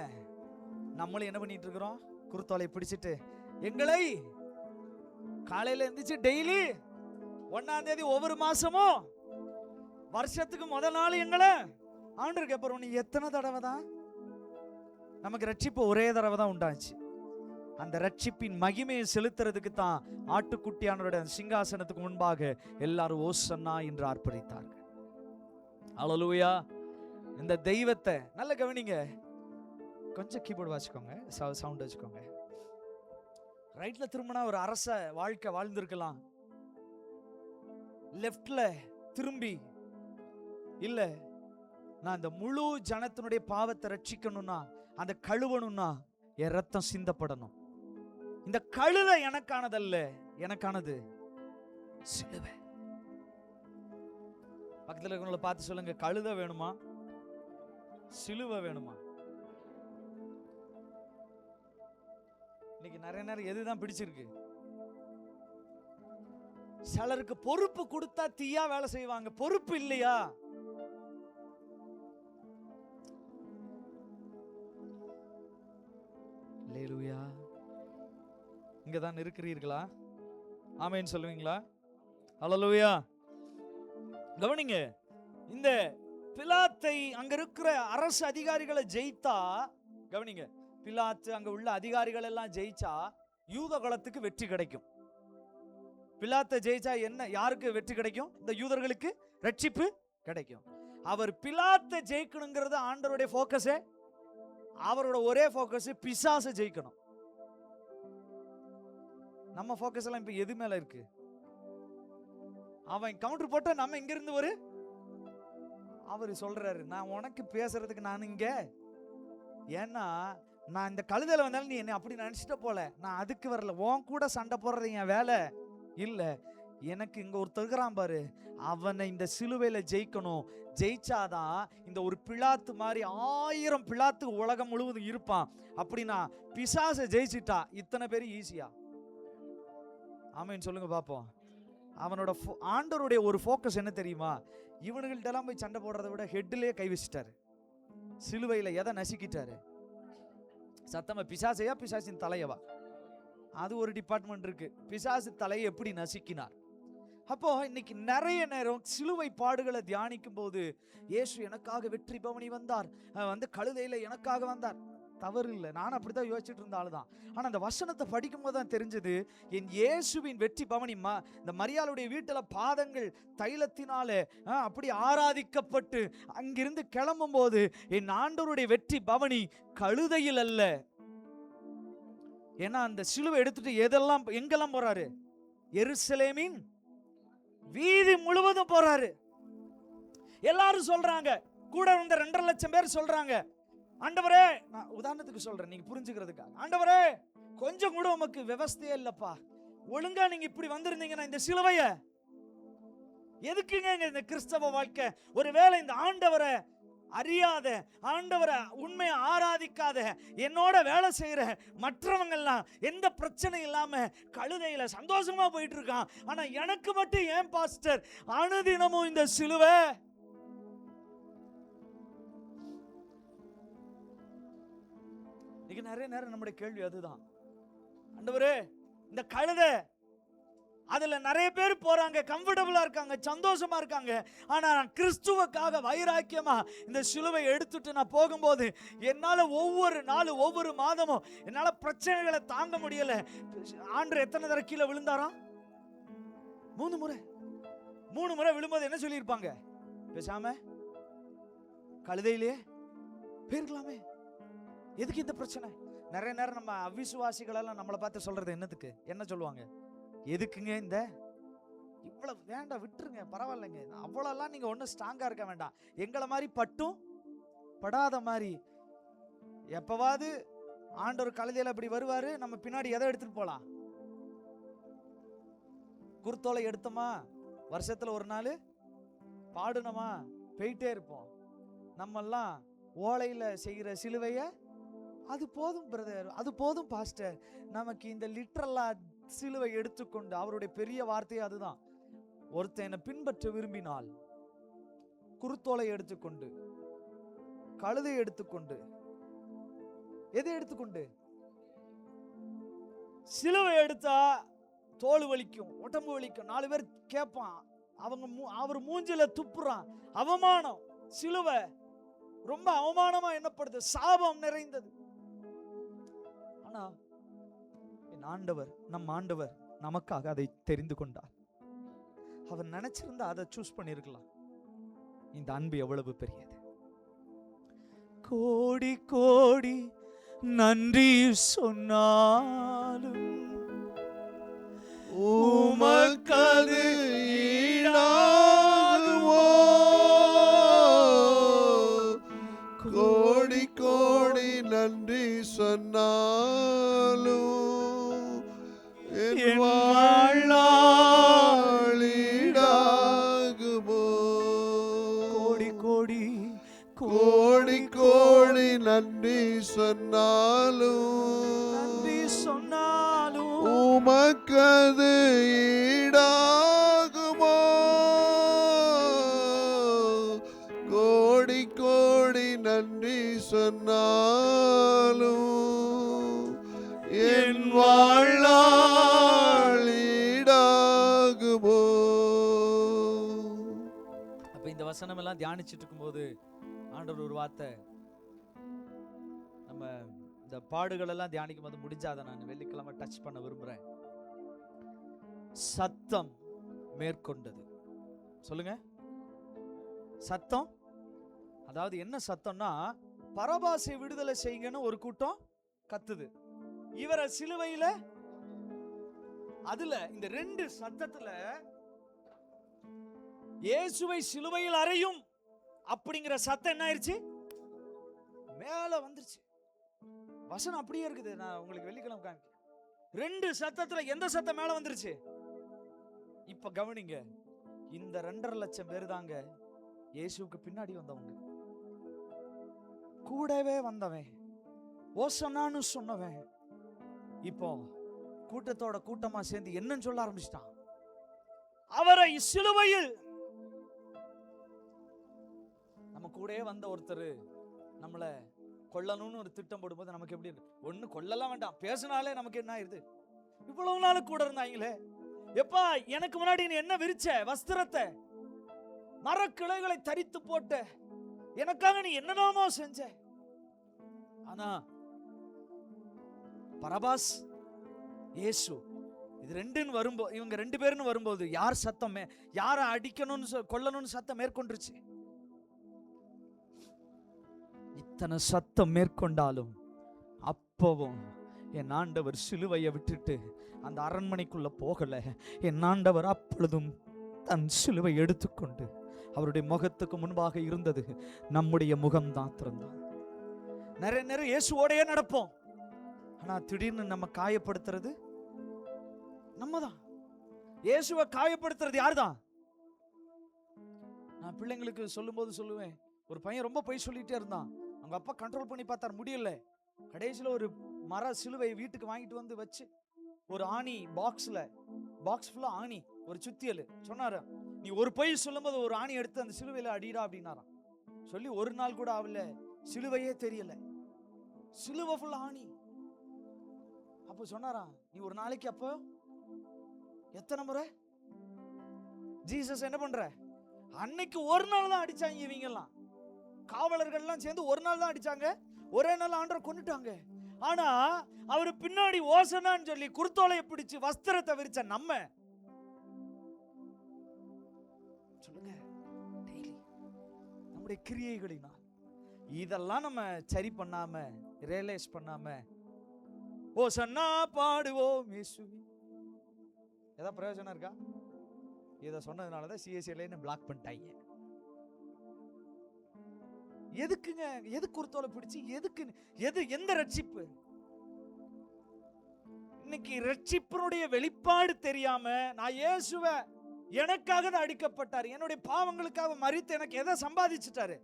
நம்மளும் என்ன பண்ணிட்டு இருக்கிறோம்? குருத்தோலை பிடிச்சிட்டு எங்களை காலையில எந்திரிச்சு டெய்லி 1ஆம் தேதி ஒவ்வொரு மாசமும் வருஷத்துக்கு முதல் நாள் எங்களை ஆண்டவர் கேட்பாரு, நீ எத்தனை தடவை தான்? நமக்கு ரட்சிப்பு ஒரே தடவை தான் உண்டாச்சு. அந்த ரட்சிப்பின் மகிமையை செலுத்துறதுக்கு தான் ஆட்டுக்குட்டியானவருடைய சிங்காசனத்துக்கு முன்பாக எல்லாரும் ஓசன்னா என்று ஆர்ப்பரித்தார்கள். அல்லேலூயா. இந்த தெய்வத்தை நல்ல கவனிங்க. கொஞ்சம் கீபோர்டு வாசிக்கோங்க, சவுண்ட் வச்சுக்கோங்க. ரைட்ல திரும்பினா ஒரு அரச வாழ்க்கை வாழ்ந்திருக்கலாம். லெஃப்ட்ல திரும்பி இல்ல, நான் இந்த முழு ஜனத்தினுடைய பாவத்தை ரட்சிக்கணும்னா, அந்த கழுவணும்னா என் ரத்தம் சிந்தப்படணும். இந்த கழுதை எனக்கானதல்ல, எனக்கானது சிலுவை. பக்கத்துல இருக்கவங்கள பார்த்து சொல்லுங்க, கழுதை வேணுமா சிலுவை வேணுமா? இன்னைக்கு நிறைய நேரம் எதுதான் பிடிச்சிருக்கு? சிலருக்கு பொறுப்பு கொடுத்தா தீயா வேலை செய்வாங்க. பொறுப்பு இல்லையா? அல்லேலூயா. இங்கதான் இருக்கிறீர்களா? ஆமென் சொல்லுவீங்களா? அல்லேலூயா. கவனிங்க, இந்த பிலாத்தை அங்க இருக்கிற அரசு அதிகாரிகளை ஜெயித்தா, கவனிங்க, பிலாத்து அங்க உள்ள அதிகாரிகள் எல்லாம் ஜெயிச்சா யூத குலத்துக்கு வெற்றி கிடைக்கும். பிலாத்தை ஜெயிச்சா என்ன, யாருக்கு வெற்றி கிடைக்கும்? இந்த யூதர்களுக்கு ரட்சிப்பு கிடைக்கும். அவர் பிலாத்தை ஜெயிக்கணுங்கிறது ஆண்டவருடைய போக்கஸே. அவரோட ஒரே போக்கஸ் பிசாசை ஜெயிக்கணும். நம்ம போக்கஸ் எல்லாம் இப்ப எது மேல இருக்கு? அவன் கவுண்டர் போட்ட நம்ம இங்க இருந்து ஒரு அவர் சொல்றாரு, நான் உனக்கு பேசுறதுக்கு நான் இங்க, ஏன்னா நான் இந்த கழுதையில வந்தாலும் நீ என்ன அப்படி நினைச்சிட்ட போல, நான் அதுக்கு வரல. உன் கூட சண்டை போடுறது என் வேலை இல்ல. எனக்கு இங்க ஒருத்தர் இருக்கிறான் பாரு, அவனை இந்த சிலுவையில ஜெயிக்கணும். ஜெயிச்சாதான் இந்த ஒரு பிலாத்து மாதிரி 1000 பிலாத்து உலகம் முழுவதும் இருப்பான். அப்படின்னா பிசாசை ஜெயிச்சிட்டா இத்தனை பேர் ஈஸியா? ஆமேன்னு சொல்லுங்க பாப்போம். அவனோட ஆண்டவருடைய ஒரு ஃபோக்கஸ் என்ன தெரியுமா? இவனுங்கள்ட்ட எல்லாம் போய் சண்டை போடுறதை விட ஹெட்லயே கை வச்சிட்டாரு. சிலுவையில எதை நசுக்கிட்டாரு? சத்தமா பிசாசையா பிசாசின் தலையவா? அது ஒரு டிபார்ட்மெண்ட் இருக்கு. பிசாசு தலையை எப்படி நசுக்கினார். அப்போ இன்னைக்கு நிறைய நேரம் சிலுவை பாடுகளை தியானிக்கும் போது இயேசு எனக்காக வெற்றி பவனி வந்தார், வந்து கழுதையில எனக்காக வந்தார். தவறு இல்லை, நான் அப்படித்தான் யோசிச்சுட்டு இருந்த ஆளுதான். ஆனா அந்த வசனத்தை படிக்கும் போது தான் தெரிஞ்சது, என் இயேசுவின் வெற்றி பவனி இந்த மரியாளுடைய வீட்டுல பாதங்கள் தைலத்தினாலே அப்படி ஆராதிக்கப்பட்டு அங்கிருந்து கிளம்பும் போது என் ஆண்டவருடைய வெற்றி பவனி கழுதையில் அல்ல. ஏன்னா அந்த சிலுவை எடுத்துட்டு எங்கெல்லாம் போறாரு? எருசலேமின் வீதி முழுவதும் போறாரு. எல்லாரும் சொல்றாங்க, கூட வந்த 2.5 லட்சம் பேர் சொல்றாங்க, ஆண்டவரே, நான் உதாரணத்துக்கு சொல்றேன் நீங்க புரிஞ்சுக்கிறதுக்காக, ஆண்டவரே கொஞ்சம் கூட உமக்கு விவஸ்தையே இல்லப்பா, ஒழுங்கா நீங்க இப்படி வந்திருந்தீங்கன்னா இந்த சிலுவைய எதுக்குங்க இந்த கிறிஸ்தவ வாழ்க்கை? ஒருவேளை இந்த ஆண்டவரை அறியாத, ஆண்டவரை உண்மையை ஆராதிக்காத, என்னோட வேலை செய்யற மற்றவங்கெல்லாம் எந்த பிரச்சனை இல்லாம கழுதையில சந்தோஷமா போயிட்டு இருக்கான். ஆனா எனக்கு மட்டும் ஏன் பாஸ்டர் அனுதினமும் இந்த சிலுவை? நிறைய நேரம் நம்முடைய கேள்வி அதுதான். ஆண்டவரே, இந்த கழுதை அதுல நிறைய பேர் போறாங்க, கம்ஃபர்டபுளா இருக்காங்க, சந்தோஷமா இருக்காங்க. ஆனா நான் கிறிஸ்துவுக்காக வைராக்கியமா இந்த சிலுவை எடுத்துட்டு நான் போகும்போது என்னால ஒவ்வொரு நாளும் ஒவ்வொரு மாதமும் என்னால பிரச்சனைகளை தாங்க முடியல. ஆண்டவர் எத்தனை தடவை கீழே விழுந்தாராம்? 3 முறை. 3 முறை விழும்போது என்ன சொல்லியிருப்பாங்க? பேசாம கழுதையிலே போயிருக்கலாமே, எதுக்கு இந்த பிரச்சனை? நிறைய நேரம் நம்ம அவிசுவாசிகள் எல்லாம் நம்மளை பார்த்து சொல்றது என்னத்துக்கு? என்ன சொல்லுவாங்க? எதுக்குங்க இந்த இவ்வளவு? வேண்டாம், விட்டுருங்க, பரவாயில்லைங்க, அவ்வளோலாம் நீங்க ஒன்றும் ஸ்ட்ராங்கா இருக்க வேண்டாம். எங்களை மாதிரி பட்டும் படாத மாதிரி எப்பவாவது ஆண்டவர் கழுதையில அப்படி வருவாரு, நம்ம பின்னாடி எதை எடுத்துட்டு போலாம்? குருத்தோலை எடுத்தோமா, வருஷத்துல ஒரு நாள் பாடுனோமா, போயிட்டே இருப்போம். நம்மெல்லாம் ஓலையில செய்கிற சிலுவைய அது போதும் பிரதர், அது போதும் பாஸ்டர், நமக்கு இந்த லிட்டரலா சிலுவை எடுத்துக்கொண்டு, அவருடைய பெரிய வார்த்தையே அதுதான், ஒருத்தன் என்னை பின்பற்ற விரும்பினால் குருத்தோலை எடுத்துக்கொண்டு, கழுதை எடுத்துக்கொண்டு, எதை எடுத்துக்கொண்டு? சிலுவை எடுத்தா தோல் வலிக்கும், உடம்பு வலிக்கும், 4 பேர் கேட்பான், அவர் மூஞ்சில துப்புறான், அவமானம். சிலுவை ரொம்ப அவமானமா எண்ணப்படுது, சாபம் நிறைந்தது. ஆனா என் ஆண்டவர், நம் ஆண்டவர் நமக்காக அதை தெரிந்து கொண்டார். அவர் நினைச்சிருந்தா அதை சூஸ் பண்ணிருக்கலாம். இந்த அன்பு எவ்வளவு பெரியது! கோடி கோடி நன்றி சொன்னாலும் உமக்கது ஈடாகுமோ? கோடி கோடி நன்றி சொன்னாலும் என் வாழ்நாள் ஈடாகுமோ? கோடி கோடி கோடி கோடி நன்றி சொன்னாலும் உமக்கது ஈடாகுமோ? கோடி கோடி நன்றி சொன்னாலும் என் வாழ்நாள் ஈடாகுமோ? அப்ப இந்த வசனம் எல்லாம் தியானிச்சுட்டு இருக்கும்போது ஆண்டவர் ஒரு வார்த்தை, நம்ம இந்த பாடுகள் எல்லாம் தியானிக்கும் போது முடிஞ்சாத நான் வெள்ளிக்கிழமை டச் பண்ண விரும்புறேன். சத்தம் மேற்கொண்டது. சொல்லுங்க, சத்தம். அதாவது என்ன சத்தம்னா, பரபாசை விடுதலை செய்யுங்கன்னு ஒரு கூட்டம் கத்துது, இவரை சிலுவையில. அதுல இந்த 2 சத்தத்துல இயேசுவை சிலுவையில் அறையும் அப்படிங்கிற சத்தம் என்ன ஆயிருச்சு? மேல வந்துருச்சு. வசனம் அப்படியே இருக்குது. நான் உங்களுக்கு வெள்ளிக்கிழமை காமிக்கிறேன். 2 சத்தத்துல எந்த சத்தம் மேல வந்துருச்சு? இப்ப கவனிங்க, இந்த 2.5 லட்சம் பேர் தாங்க இயேசுவுக்கு பின்னாடி வந்தவங்க. கூடவே வந்தவன், ஓசன்னான்னு சொன்னவன், இப்போ கூட்டத்தோட கூட்டமா சேர்ந்து என்னன்னு சொல்ல ஆரம்பிச்சிட்டான். அவரை சிலுவையில். நம்ம கூடவே வந்த ஒருத்தர் நம்மள கொல்லணும்னு ஒரு திட்டம் போடும்போது நமக்கு எப்படி இருக்கு? ஒண்ணு கொல்லலாம் வேண்டாம், பேசினாலே நமக்கு என்ன ஆயிருது? இவ்வளவு நாள் கூட இருந்தாங்களே, எப்பா எனக்கு முன்னாடி நீ என்ன விரிச்ச வஸ்திரத்தை, மரக்கிளைகளை தரித்து போட்ட, எனக்காக நீ என்னென்னமோ செஞ்ச. ஆனா பரபாஸ், இயேசு, இது 2ன்னு வரும்போது, இவங்க 2 பேர்னு வரும்போது யார் சத்தம், யாரை அடிக்கணும்னு கொல்லணும்னு சத்தம் மேற்கொண்டுருச்சு. இத்தனை சத்தம் மேற்கொண்டாலும் அப்பவும் என் ஆண்டவர் சிலுவையை விட்டுட்டு அந்த அரண்மனைக்குள்ள போகல. என் ஆண்டவர் அப்பொழுதும் தன் சிலுவை எடுத்துக்கொண்டு அவருடைய முகத்துக்கு முன்பாக இருந்தது நம்முடைய முகம்தான் திறந்தான். நிறைய இயேசுவோடையே நடப்போம், ஆனா திடீர்னு நம்ம காயப்படுத்துறது நம்ம தான். இயேசுவை காயப்படுத்துறது யாருதான்? நான் பிள்ளைங்களுக்கு சொல்லும் போது சொல்லுவேன், ஒரு பையன் ரொம்ப பொய் சொல்லிட்டே இருந்தான். அவங்க அப்பா கண்ட்ரோல் பண்ணி பார்த்தார், முடியல. கடைசியில் ஒரு மர சிலுவை வீட்டுக்கு வாங்கிட்டு வந்து வச்சு, ஒரு ஆணி பாக்ஸ் ஃபுல்லா ஆணி, ஒரு சுத்தியல் சொன்னாரு, நீ ஒரு பொய் சொல்லும் போது ஒரு ஆணி எடுத்து அந்த சிலுவையில அடிடா அப்படின்னாராம். சொல்லி ஒரு நாள் கூட அவள சிலுவையே தெரியல, சிலுவை ஃபுல்லா ஆணி. அப்போ சொன்னாராம், நீ ஒரு நாளைக்கு அப்போ எத்தனை முறை ஜீசஸ் என்ன பண்ற? அன்னைக்கு ஒரு நாள் தான் அடிச்சாங்க இவங்க எல்லாம், காவலர்கள் எல்லாம் சேர்ந்து ஒரு நாள் தான் அடிச்சாங்க, ஒரே நாள் ஆண்டவரை கொன்னுட்டாங்க. ஆனா அவரு பின்னாடி ஓசனான்னு சொல்லி குருத்தோலையை பிடிச்சு வஸ்திரத்தை விரிச்ச நம்ம சொல்லுங்க, டெய்லி நம்முடைய கிரியைகளினால் இதெல்லாம் நம்ம சரி பண்ணாம, ரியலைஸ் பண்ணாம ஓசன்னா பாடுவோம் இயேசுவே, ஏதாவது பிரயோஜனம் இருக்கா? இதை சொன்னதுனாலதான் சிஎஸ்சில பிளாக் பண்ணிட்டாங்க. எதுக்குங்க? எதுக்கு குருத்தோலை பிடிச்சு? எதுக்கு? எந்த ரட்சிப்பு? இன்னைக்கு ரட்சிப்பினுடைய வெளிப்பாடு தெரியாம, நான் இயேசுவை எனக்காக தான் அடிக்கப்பட்டாரு, என்னுடைய பாவங்களுக்காக மரித்து எனக்கு எதை சம்பாதிச்சுட்டாரு,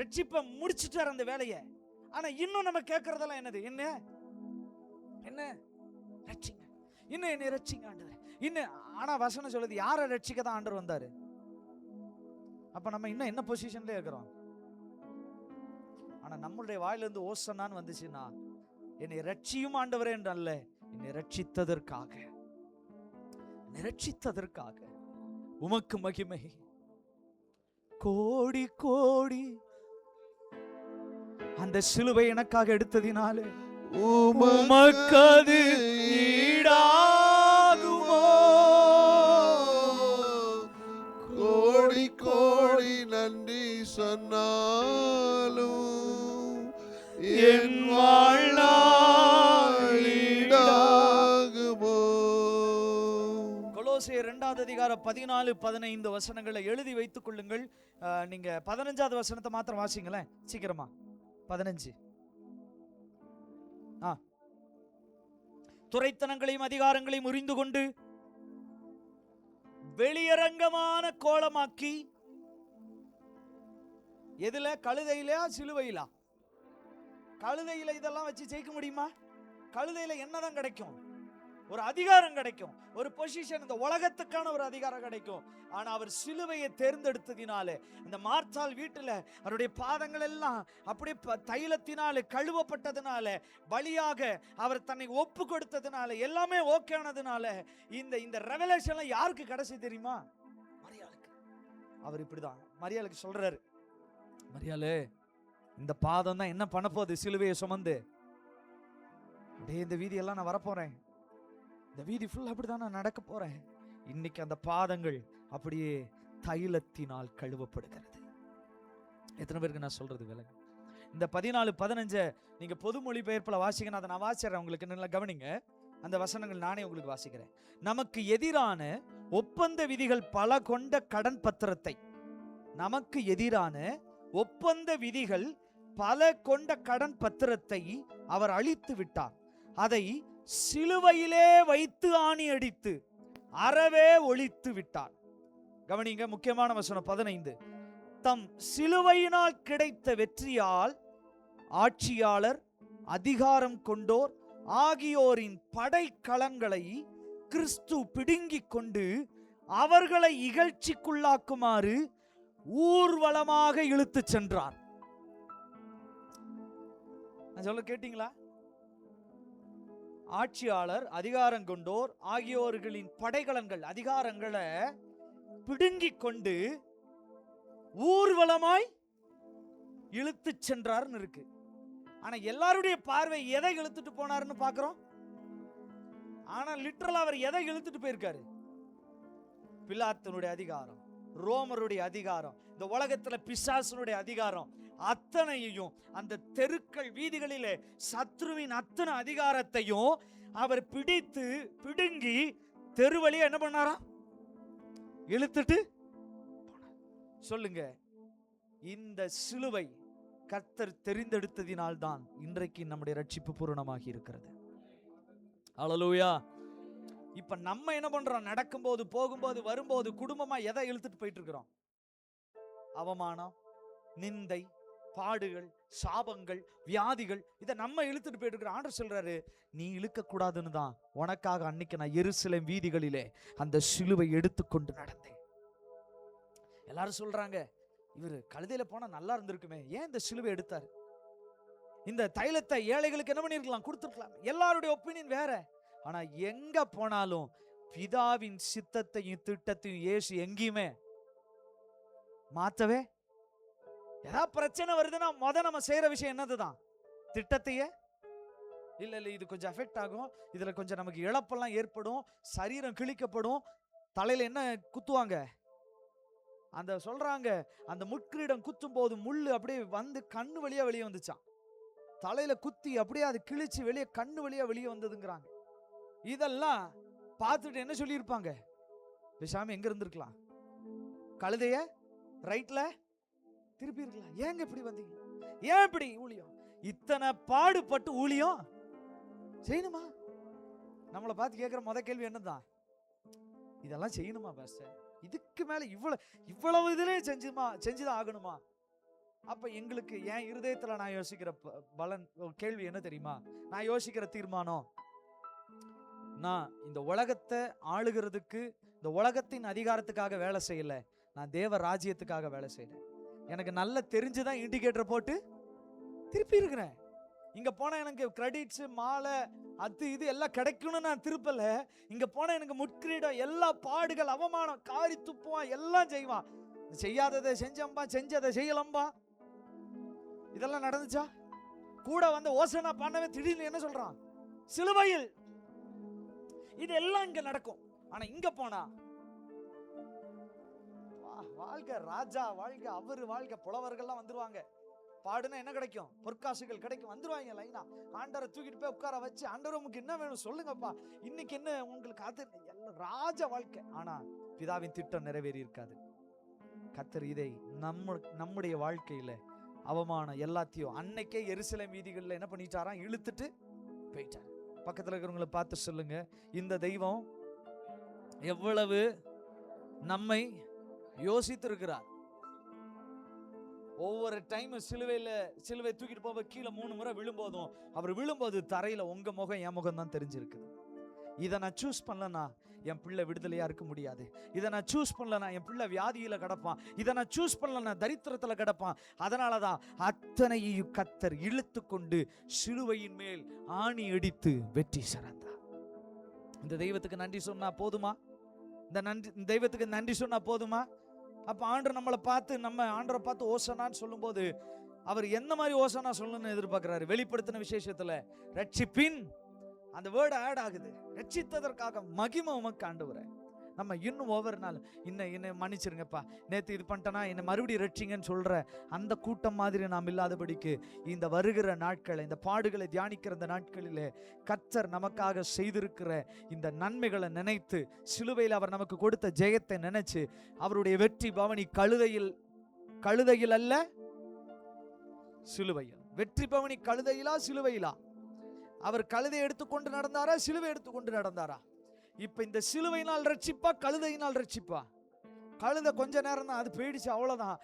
ரட்சிப்பை முடிச்சுட்டாரு அந்த வேலையை. ஆனா இன்னும் நம்ம கேட்கறதெல்லாம் என்னது? என்ன ரட்சிங்க, இன்னும் என்ன ரட்சிங்க ஆண்டவர் இன்னும். ஆனா வசனம் சொல்லுது, யாரை ரட்சிக்க தான் ஆண்டவர் வந்தாரு. அப்ப நம்ம இன்னும் என்ன பொசிஷன்ல இருக்கிறோம்? ஆனா நம்மளுடைய வாயிலிருந்து ஓசன்னான்னு வந்துச்சுன்னா, என்னை ரட்சியும் ஆண்டவரே என்று அல்ல, என்னை ரட்சித்ததற்காக உமக்கு மகிமை. கோடி கோடி அந்த சிலுவை எனக்காக எடுத்ததினாலே உமக்கு அது ஈடாகுமோ? கோடி கோடி நன்றி சொன்னாலும் என் வாழ்நாள் ஈடாகுமோ? கொலோசியர் 2வது அதிகாரம் 14-15 வசனங்களை எழுதி வைத்துக் கொள்ளுங்கள். நீங்க 15வது வசனத்தை மாத்திரம் வாசிங்களேன் சீக்கிரமா. 15. துரைத்தனங்களையும் அதிகாரங்களையும் முறிந்து கொண்டு வெளியரங்கமான கோலமாக்கி, எதுல? கழுதையிலா சிலுவையிலா? கழுதையில இதெல்லாம் வச்சு ஜெயிக்க முடியுமா? கழுதையில என்னதான் கிடைக்கும்? ஒரு அதிகாரம் கிடைக்கும், ஒரு பொசிஷன், இந்த உலகத்துக்கான ஒரு அதிகாரம் கிடைக்கும். ஆனா அவர் சிலுவையை தேர்ந்தெடுத்ததினாலே, இந்த மார்த்தாள் வீட்டுல அவருடைய பாதங்கள் எல்லாம் அப்படியே தைலத்தினாலே கழுவப்பட்டதுனால, பலியாக அவர் தன்னை ஒப்பு கொடுத்ததுனால, எல்லாமே ஓகே ஆனதுனால, இந்த ரெவலேஷன் யாருக்கு கடைசி தெரியுமா? மரியாளுக்கு. அவர் இப்படிதான் மரியாளுக்கு சொல்றாரு, மரியாளே இந்த பாதம் தான் என்ன பண்ண போகுது? சிலுவையை சுமந்து அப்படியே இந்த வீதியெல்லாம் நான் வரப்போறேன், இந்த வீதி ஃபுல்லா அப்படிதான் நான் நடக்க போறேன். இன்னைக்கு அந்த பாதங்கள் அப்படியே தைலத்தினால் கழுவப்படுகிறது. எத்தனை பேருக்கு நான் சொல்றது விலங்கு? இந்த 14-15 நீங்க பொது மொழிபெயர்ப்புல வாசிக்கணும், அதை நான் வாசிக்கிறேன் உங்களுக்கு, நல்லா கவனிங்க. அந்த வசனங்கள் நானே உங்களுக்கு வாசிக்கிறேன். நமக்கு எதிரான ஒப்பந்த விதிகள் பல கொண்ட கடன் பத்திரத்தை, நமக்கு எதிரான ஒப்பந்த விதிகள் பல கொண்ட கடன் பத்திரத்தை அவர் அழித்து விட்டார். அதை சிலுவையிலே வைத்து ஆணி அடித்து அறவே ஒழித்து விட்டார். கவனிங்க, முக்கியமான வசனம் 15. தம் சிலுவையினால் கிடைத்த வெற்றியால் ஆட்சியாளர், அதிகாரம் கொண்டோர் ஆகியோரின் படைக்கலங்களை கிறிஸ்து பிடுங்கிக் கொண்டு அவர்களை இகழ்ச்சிக்குள்ளாக்குமாறு ஊர்வலமாக இழுத்து சென்றார். நான் சொல்ல கேட்டீங்களா? ஆட்சியாளர், அதிகாரம் கொண்டோர் ஆகியோர்களின் படைகலன்கள், அதிகாரங்களை பிடுங்கிக் கொண்டு ஊர்வலமாய் இழுத்து சென்றார்னு இருக்கு. ஆனா எல்லாருடைய பார்வை எதை இழுத்துட்டு போனாருன்னு பாக்குறோம். ஆனா லிட்டரலா அவர் எதை இழுத்துட்டு போயிருக்காரு? பிலாத்தினுடைய அதிகாரம், ரோமருடைய அதிகாரம், இந்த உலகத்துல பிசாசனுடைய அதிகாரம் அத்தனையையும், அந்த தெருக்கள் வீதிகளிலே சத்ருவின் அத்தனை அதிகாரத்தையும் அவர் பிடித்து பிடுங்கி தெருவழியா என்ன பண்ணாரா? இழுத்துட்டு சொல்லுங்க. இந்த சிலுவை கர்த்தர் தெரிந்தெடுத்ததினால் தான் இன்றைக்கு நம்முடைய ரட்சிப்பு பூரணமாகி இருக்கிறது. ஹல்லேலூயா. இப்ப நம்ம என்ன பண்றோம்? நடக்கும்போது, போகும்போது, வரும்போது குடும்பமா எதை இழுத்துட்டு போயிட்டு இருக்கிறோம்? அவமானம், நிந்தை, பாடுகள், சாபங்கள், வியாதிகள், இதை நம்ம இழுத்துட்டு போயிட்டு இருக்கிறோம். ஆண்டவர் சொல்றாரு, நீ இழுக்க கூடாதுன்னு தான் உனக்காக அன்னைக்கு நான் எருசலேம் வீதிகளிலே அந்த சிலுவை எடுத்துக்கொண்டு நடந்தேன். எல்லாரும் சொல்றாங்க, இவர் கழுதையில போனா நல்லா இருந்திருக்குமே, ஏன் இந்த சிலுவை எடுத்தாரு? இந்த தைலத்தை ஏழைகளுக்கு என்ன பண்ணிருக்கலாம்? கொடுத்துருக்கலாம். எல்லாருடைய ஒப்பீனியன் வேற. ஆனா எங்க போனாலும் பிதாவின் சித்தத்தையும் திட்டத்தையும் இயேசு எங்கேயுமே மாத்தவே. ஏதாவது பிரச்சனை வருதுன்னா நம்ம செய்யற விஷயம் என்னதுதான்? திட்டத்தையே இல்ல இது கொஞ்சம் அஃபெக்ட் ஆகும், இதுல கொஞ்சம் நமக்கு இழப்பெல்லாம் ஏற்படும், சரீரம் கிழிக்கப்படும், தலையில என்ன குத்துவாங்க? அந்த சொல்றாங்க, அந்த முட்கிரீடம் குத்தும் போது முள்ளு அப்படியே வந்து கண்ணு வழியா வெளியே வந்துச்சான். தலையில குத்தி அப்படியே அது கிழிச்சு வெளியே கண்ணு வழியா வெளியே வந்ததுங்கிறாங்க. இதெல்லாம் பார்த்துட்டு என்ன சொல்லியிருப்பாங்க? பேசாம எங்க இருந்திருக்கலாம்? கழுதைய ரைட்ல திருப்பி இருக்கலாம். ஏங்க இப்படி வந்தீங்க? ஏன் இப்படி ஊழியம்? இத்தனை பாடுபட்டு ஊழியம் செய்யணுமா? நம்மளை பார்த்து கேட்கிற முத கேள்வி என்னதான்? இதெல்லாம் செய்யணுமா பாஸ்டர்? இதுக்கு மேல இவ்வளவு இதுலயே செஞ்சுதான் ஆகணுமா? அப்ப எங்களுக்கு என் இருதயத்துல நான் யோசிக்கிற கேள்வி என்ன தெரியுமா? நான் யோசிக்கிற தீர்மானம், நான் இந்த உலகத்தை ஆளுகிறதுக்கு, இந்த உலகத்தின் அதிகாரத்துக்காக வேலை செய்யல, நான் தேவ ராஜ்யத்துக்காக வேலை செய்யறேன். எனக்கு நல்ல தெரிஞ்சுதான் இண்டிகேட்டர் போட்டு திருப்பி இருக்கிறேன். இங்க போனா எனக்கு கிரெடிட்ஸ், மாலை, அது இது எல்லாம் கிடைக்கணும்னு நான் திருப்பல. இங்க போனா எனக்கு முட்கிரீடம், எல்லா பாடுகள், அவமானம், காரி துப்புவான், எல்லாம் செய்வான். செய்யாததை செஞ்சம்பா, செஞ்சதை செய்யலம்பா. இதெல்லாம் நடந்துச்சா? கூட வந்து ஓசனா பண்ணவே திடீர்னு என்ன சொல்றான்? சிலுவையில். இதெல்லாம் இங்க நடக்கும். ஆனா இங்க போனா வாழ்க்கை ராஜா வாழ்க்கை, அவரு வாழ்க்கை, புலவர்கள்லாம் வந்துருவாங்க. பாடுனா என்ன கிடைக்கும்? பொற்காசுகள் கிடைக்கும், வந்துருவாங்க லைனா. ஆண்டரை தூக்கிட்டு போய் உட்கார வச்சு, ஆண்டவர் உங்களுக்கு என்ன வேணும் சொல்லுங்கப்பா, இன்னைக்கு என்ன உங்களுக்கு? அது ராஜ வாழ்க்கை. ஆனா பிதாவின் திட்டம் நிறைவேறி இருக்காது. கர்த்தர் இதை நம்முடைய வாழ்க்கையில அவமானம் எல்லாத்தையும் அன்னைக்கே எருசலேம் வீதிகளில் என்ன பண்ணிட்டாராம்? இழுத்துட்டு போயிட்டார். பக்கத்துல இருக்கிறவங்களை பார்த்து சொல்லுங்க, இந்த தெய்வம் எவ்வளவு நம்மை யோசித்திருக்கிறார். ஒவ்வொரு டைம் சிலுவை தூக்கிட்டு போக கீழே 3 முறை விழும்போதும், அவர் விழும்போது தரையில உங்க முகம் என் முகம் தான் தெரிஞ்சிருக்குது. இதை நான் சூஸ் பண்ணலனா என் பிள்ளை விடுதலையா இருக்க முடியாது. இதை நான் சூஸ் பண்ணலனா என் பிள்ளை வியாதியில கிடப்பான். இதை நான் சூஸ் பண்ணலனா தரித்திரத்துல கிடப்பான். அதனாலதான் அத்தனையும் கர்த்தர் இழுத்து கொண்டு சிலுவையின் மேல் ஆணி அடித்து வெற்றி சிறந்தார். இந்த தெய்வத்துக்கு நன்றி சொன்னா போதுமா? இந்த தெய்வத்துக்கு நன்றி சொன்னா போதுமா? அப்ப ஆண்டவர் நம்மளை பார்த்து, நம்ம ஆண்டவரை பார்த்து ஓசனான்னு சொல்லும் போது அவர் எந்த மாதிரி ஓசனா சொல்லணும்னு எதிர்பார்க்கிறாரு? வெளிப்படுத்தின விசேஷத்துல ரட்சிப்பின் அந்த வேர்டு ஆட் ஆகுது. ரட்சித்ததற்காக மகிமை உமக்கு ஆண்டவரே. நம்ம இன்னும் ஒவ்வொரு நாள் என்ன மன்னிச்சிருங்கப்பா, நேற்று இது பண்ணிட்டேன்னா என்னை மறுபடியும் ரட்சிங்கன்னு சொல்ற அந்த கூட்டம் மாதிரி நாம் இல்லாதபடிக்கு இந்த வருகிற நாட்களை, இந்த பாடுகளை தியானிக்கிற இந்த நாட்களிலே கர்த்தர் நமக்காக செய்திருக்கிற இந்த நன்மைகளை நினைத்து, சிலுவையில் அவர் நமக்கு கொடுத்த ஜெயத்தை நினைச்சு, அவருடைய வெற்றி பவனி கழுதையில் அல்ல சிலுவையில். வெற்றி பவனி கழுதையிலா சிலுவையிலா? அவர் கழுதை எடுத்துக்கொண்டு நடந்தாரா, சிலுவை எடுத்துக்கொண்டு நடந்தாரா? இப்ப இந்த சிலுவையினால் ரட்சிப்பா, கழுதையினால் ரட்சிப்பா? கழுதை கொஞ்ச நேரம் தான், அது போயிடுச்சு, அவ்வளவுதான்.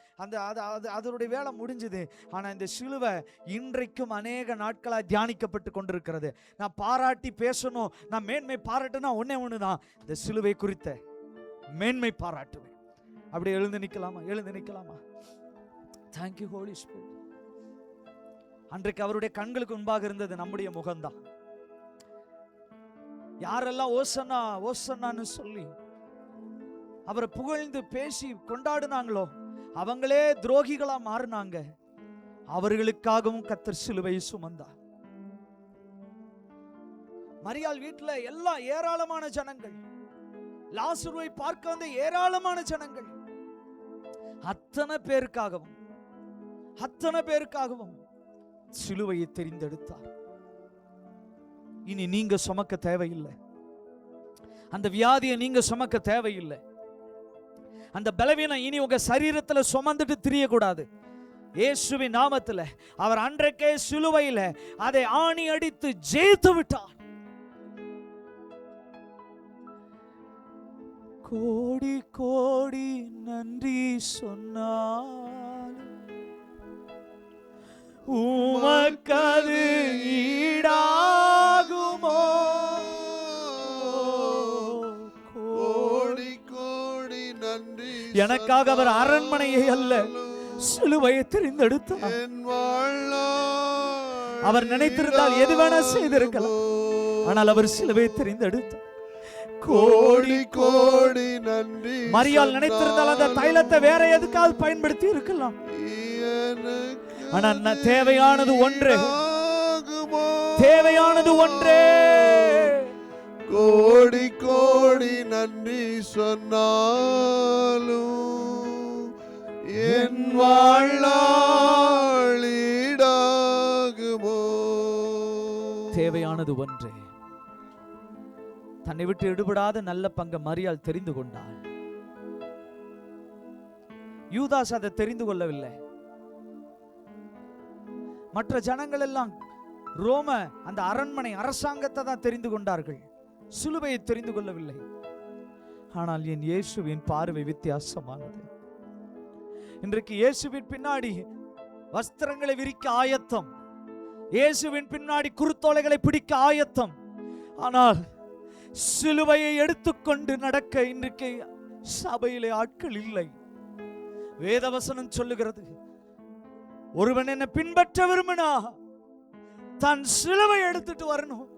அதனுடைய வேலை முடிஞ்சது. ஆனா இந்த சிலுவை இன்றைக்கும் அநேக நாட்களாக தியானிக்கப்பட்டு கொண்டிருக்கிறது. நான் பாராட்டி பேசணும், நான் மேன்மை பாராட்டுனா ஒன்னே ஒண்ணுதான், இந்த சிலுவை குறித்த மேன்மை பாராட்டுவேன். அப்படி எழுந்து நிக்கலாமா? எழுந்து நிக்கலாமா? Thank you Holi spirit. அன்றைக்கு அவருடைய கண்களுக்கு முன்பாக இருந்தது நம்முடைய முகம்தான். யாரெல்லாம் ஓசன்னா ஓசன்னான்னு சொல்லி அவரை புகழ்ந்து பேசி கொண்டாடுனாங்களோ அவங்களே துரோகிகளா மாறினாங்க. அவர்களுக்காகவும் கர்த்தர் சிலுவையை சுமந்தார். மரியாள் வீட்டுல எல்லாம் ஏராளமான ஜனங்கள், லாசருவை பார்க்க வந்த ஏராளமான ஜனங்கள், அத்தனை பேருக்காகவும் சிலுவையை தெரிந்தெடுத்தார். இனி நீங்க சுமக்க தேவையில்லை, அந்த வியாதியை நீங்க சுமக்க தேவையில்லை, அந்த பலவீனம் இனி உங்க சரீரத்துல சுமந்துட்டு திரியக்கூடாது. இயேசுவின் நாமத்துல அவர் அன்றைக்கே சிலுவையில அதை ஆணி அடித்து ஜெயித்து விட்டார். கோடி கோடி நன்றி சொன்னால் உமக்கது ஈடாகுமோ? கோடி கோடி நன்றி. எனக்காக அவர் அரண்மனையை அல்ல, சிலுவையை தெரிந்தெடுத்தார். அவர் நினைத்திருந்தால் எது வேணா செய்திருக்கலாம், ஆனால் அவர் சிலுவையை தெரிந்தெடுத்தார். கோடி கோடி நன்றி. மரியாள் நினைத்திருந்தால் அந்த தைலத்தை வேற எதுக்காவது பயன்படுத்தி இருக்கலாம். ஆனா தேவையானது ஒன்றே, தேவையானது ஒன்றே. கோடி கோடி நன்றி சொன்னாலும் என் வாழ்நாள் ஈடாகுமோ? தேவையானது ஒன்றே. தன்னை விட்டு எடுபடாத நல்ல பங்கை மரியாள் தெரிந்து கொண்டாள். யூதாஸ் அதை தெரிந்து கொள்ளவில்லை. மற்ற ஜனங்கள் எல்லாம் ரோம அந்த அரண்மனை அரசாங்கத்தை தான் தெரிந்து கொண்டார்கள், சிலுவையை தெரிந்து கொள்ளவில்லை. ஆனால் என் இயேசுவின் பார்வை வித்தியாசமானது. இன்றைக்கு இயேசுவின் பின்னாடி வஸ்திரங்களை விரிக்க ஆயத்தம், இயேசுவின் பின்னாடி குருத்தோலைகளை பிடிக்க ஆயத்தம். ஆனால் சிலுவையை எடுத்துக்கொண்டு நடக்க இன்றைக்கு சபையிலே ஆட்கள் இல்லை. வேதவசனம் சொல்லுகிறது, ஒருவன் என்னை பின்பற்ற விரும்பினா தன் சிலுவை எடுத்துட்டு வரணும்.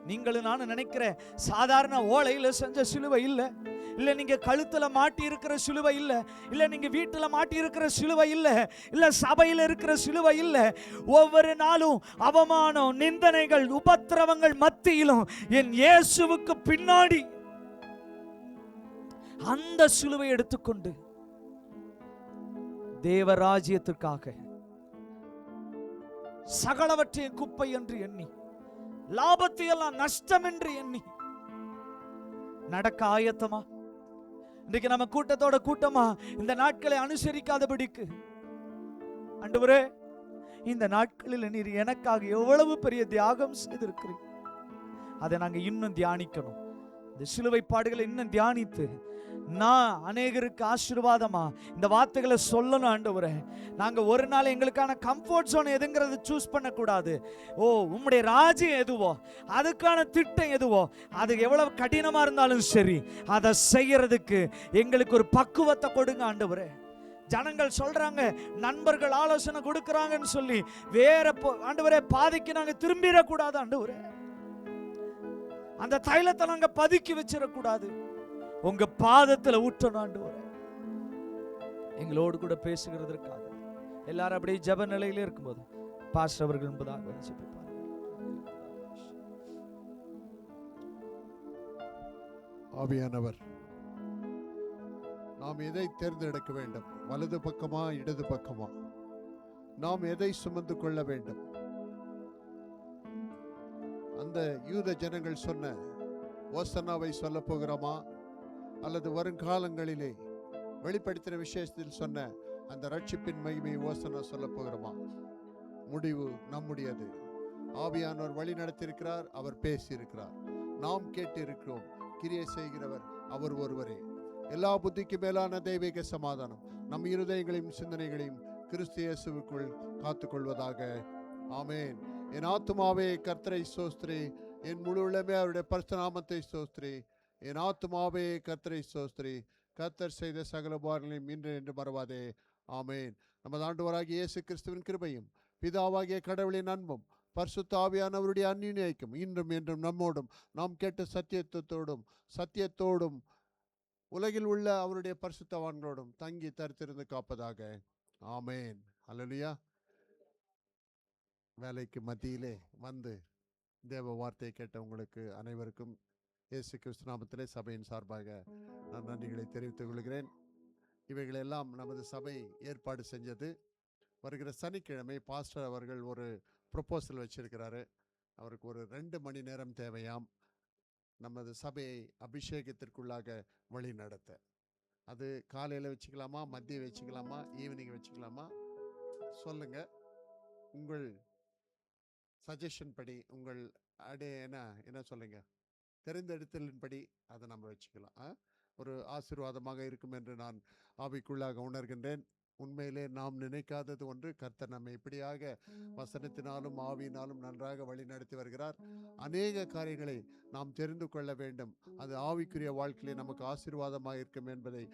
நீங்களும் நானும் நினைக்கிற சாதாரண ஓலையில செஞ்ச சிலுவை இல்ல, இல்ல நீங்க கழுத்துல மாட்டி இருக்கிற சிலுவை இல்ல, இல்ல நீங்க வீட்டுல மாட்டி இருக்கிற சிலுவை இல்ல, இல்ல சபையில இருக்கிற சிலுவை இல்ல. ஒவ்வொரு நாளும் அவமானம், நிந்தனைகள், உபத்திரவங்கள் மத்தியிலும் என் இயேசுவுக்கு பின்னாடி அந்த சிலுவை எடுத்துக்கொண்டு தேவராஜ்யத்திற்காக சகலவற்றையும் குப்பை என்று எண்ணி, லாபத்தை எல்லாம் நஷ்டம் என்று எண்ணி நடக்க ஆயத்தமா? இன்றைக்கு நம்ம கூட்டத்தோட கூட்டமா இந்த நாட்களை அனுசரிக்காதபடிக்கு, ஆண்டவரே இந்த நாட்களில் நீர் எனக்காக எவ்வளவு பெரிய தியாகம் செய்திருக்கிறீர், அதை நாங்க இன்னும் தியானிக்கணும். இந்த சிலுவை பாடுகளை இன்னும் தியானித்து நான் அநேகருக்கு ஆசீர்வாதமா இந்த வார்த்தைகளை சொல்லணும். ஆண்டவரே, நாங்க ஒரு நாள் எங்களுக்கான கம்ஃபர்ட் ஜோன் எதுங்கிறது சூஸ் பண்ணக்கூடாது. ஓ, உம்முடைய ராஜ்யம் எதுவோ, அதுக்கான திட்டம் எதுவோ, அது எவ்வளவு கடினமா இருந்தாலும் சரி அதை செய்யறதுக்கு எங்களுக்கு ஒரு பக்குவத்தை கொடுங்க ஆண்டவரே. ஜனங்கள் சொல்றாங்க, நண்பர்கள் ஆலோசனை கொடுக்கறாங்கன்னு சொல்லி வேற ஆண்டவரே பாதிக்கு நாங்க திரும்பிடக்கூடாது ஆண்டவரே. அந்த தைலத்தை நாங்க பதுக்கி வச்சிடக்கூடாது, உங்க பாதத்துல ஊற்றணும் ஆண்டவரே. எங்களோடு கூட பேசுகிறதற்காக எல்லாரும் அப்படியே ஜெப நிலையிலே இருக்கும்போது பாஸ்டர் அவர்கள் என்பதாக ஜெபிப்பார். ஆவியானவர், நாம் எதை தேர்ந்தெடுக்க வேண்டும்? வலது பக்கமா இடது பக்கமா? நாம் எதை சுமந்து கொள்ள வேண்டும்? அந்த யூத ஜனங்கள் சொன்ன ஓசன்னாவை சொல்ல போகிறோமா, அல்லது வருங்காலங்களிலே வெளிப்படுத்தின விசேஷத்தில் சொன்ன அந்த ரட்சிப்பின் மகிமை ஓசனை சொல்ல போகிறோமா? முடிவு நம்முடையது. ஆவியானவர் வழி நடத்தியிருக்கிறார், அவர் பேசியிருக்கிறார், நாம் கேட்டு இருக்கிறோம். கிரியை செய்கிறவர் அவர் ஒருவரே. எல்லா புத்திக்கு மேலான தெய்வீக சமாதானம் நம் இருதயங்களையும் சிந்தனைகளையும் கிறிஸ்து இயேசுவுக்குள் காத்துக்கொள்வதாக. ஆமென். என் ஆத்துமாவே கர்த்தரை ஸ்தோத்திரி, என் முழு உள்ளமே அவருடைய பரிசுத்த நாமத்தை ஸ்தோத்திரி. என் ஆத்துமாவே கர்த்தரை ஸ்தோத்திரி, கர்த்தர் செய்த சகல உபகாரங்களையும் இன்று என்று மறவாதே. ஆமென். நமது ஆண்டவராகிய இயேசு கிறிஸ்துவின் கிருபையும் பிதாவாகிய கடவுளின் அன்பும் பரிசுத்த ஆவியானவருடைய அந்நியைக்கும் இன்றும் என்றும் நம்மோடும் நாம் கேட்ட சத்தியத்தோடும் உலகில் உள்ள அவருடைய பரிசுத்தவான்களோடும் தங்கி தரித்திருந்து காப்பதாக. ஆமென். அல்லேலூயா. வேலைக்கு மத்தியிலே வந்து தேவ வார்த்தையை கேட்ட உங்களுக்கு அனைவருக்கும் இயேசு கிறிஸ்து நாமத்திலே சபையின் சார்பாக நான் நன்றிகளை தெரிவித்துக் கொள்கிறேன். இவைகளெல்லாம் நமது சபை ஏற்பாடு செஞ்சது. வருகிற சனிக்கிழமை பாஸ்டர் அவர்கள் ஒரு ப்ரொபோசல் வச்சிருக்கிறாரு. அவருக்கு ஒரு 2 மணி நேரம் தேவையாம் நமது சபையை அபிஷேகத்திற்குள்ளாக வழி நடத்த. அது காலையில் வச்சுக்கலாமா, மதியம் வச்சுக்கலாமா, ஈவினிங் வச்சுக்கலாமா சொல்லுங்க. உங்கள் சஜஷன் படி, உங்கள் என்ன சொல்லுங்க, தெரிந்தெடுத்தலின்படி அதை நம்ம வச்சுக்கலாம். ஒரு ஆசீர்வாதமாக இருக்கும் என்று நான் ஆவிக்குள்ளாக உணர்கின்றேன். உண்மையிலே நாம் நினைக்காதது ஒன்று, கர்த்தர் நம்மை இப்படியாக வசனத்தினாலும் ஆவியினாலும் நன்றாக வழி நடத்தி வருகிறார். அநேக காரியங்களை நாம் தெரிந்து கொள்ள வேண்டும். அது ஆவிக்குரிய வாழ்க்கையிலே நமக்கு ஆசீர்வாதமாக இருக்கும் என்பதை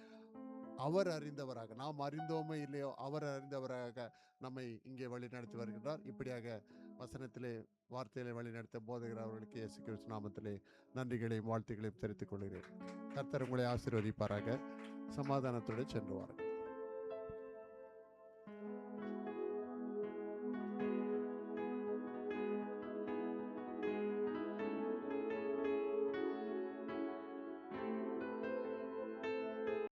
அவர் அறிந்தவராக, நாம் அறிந்தோமோ இல்லையோ அவர் அறிந்தவராக நம்மை இங்கே வழி நடத்தி வருகிறார். இப்படியாக வசனத்திலே வார்த்தையிலே வழி நடத்த போதுகிறவர்களுக்கு இயேசு கிறிஸ்து நாமத்திலே நன்றிகளையும் வாழ்த்துக்களையும் தெரிவித்துக் கொள்கிறேன். கர்த்தர் உங்களை ஆசீர்வதிப்பாராக. சமாதானத்தோடு சென்று வாருங்கள்.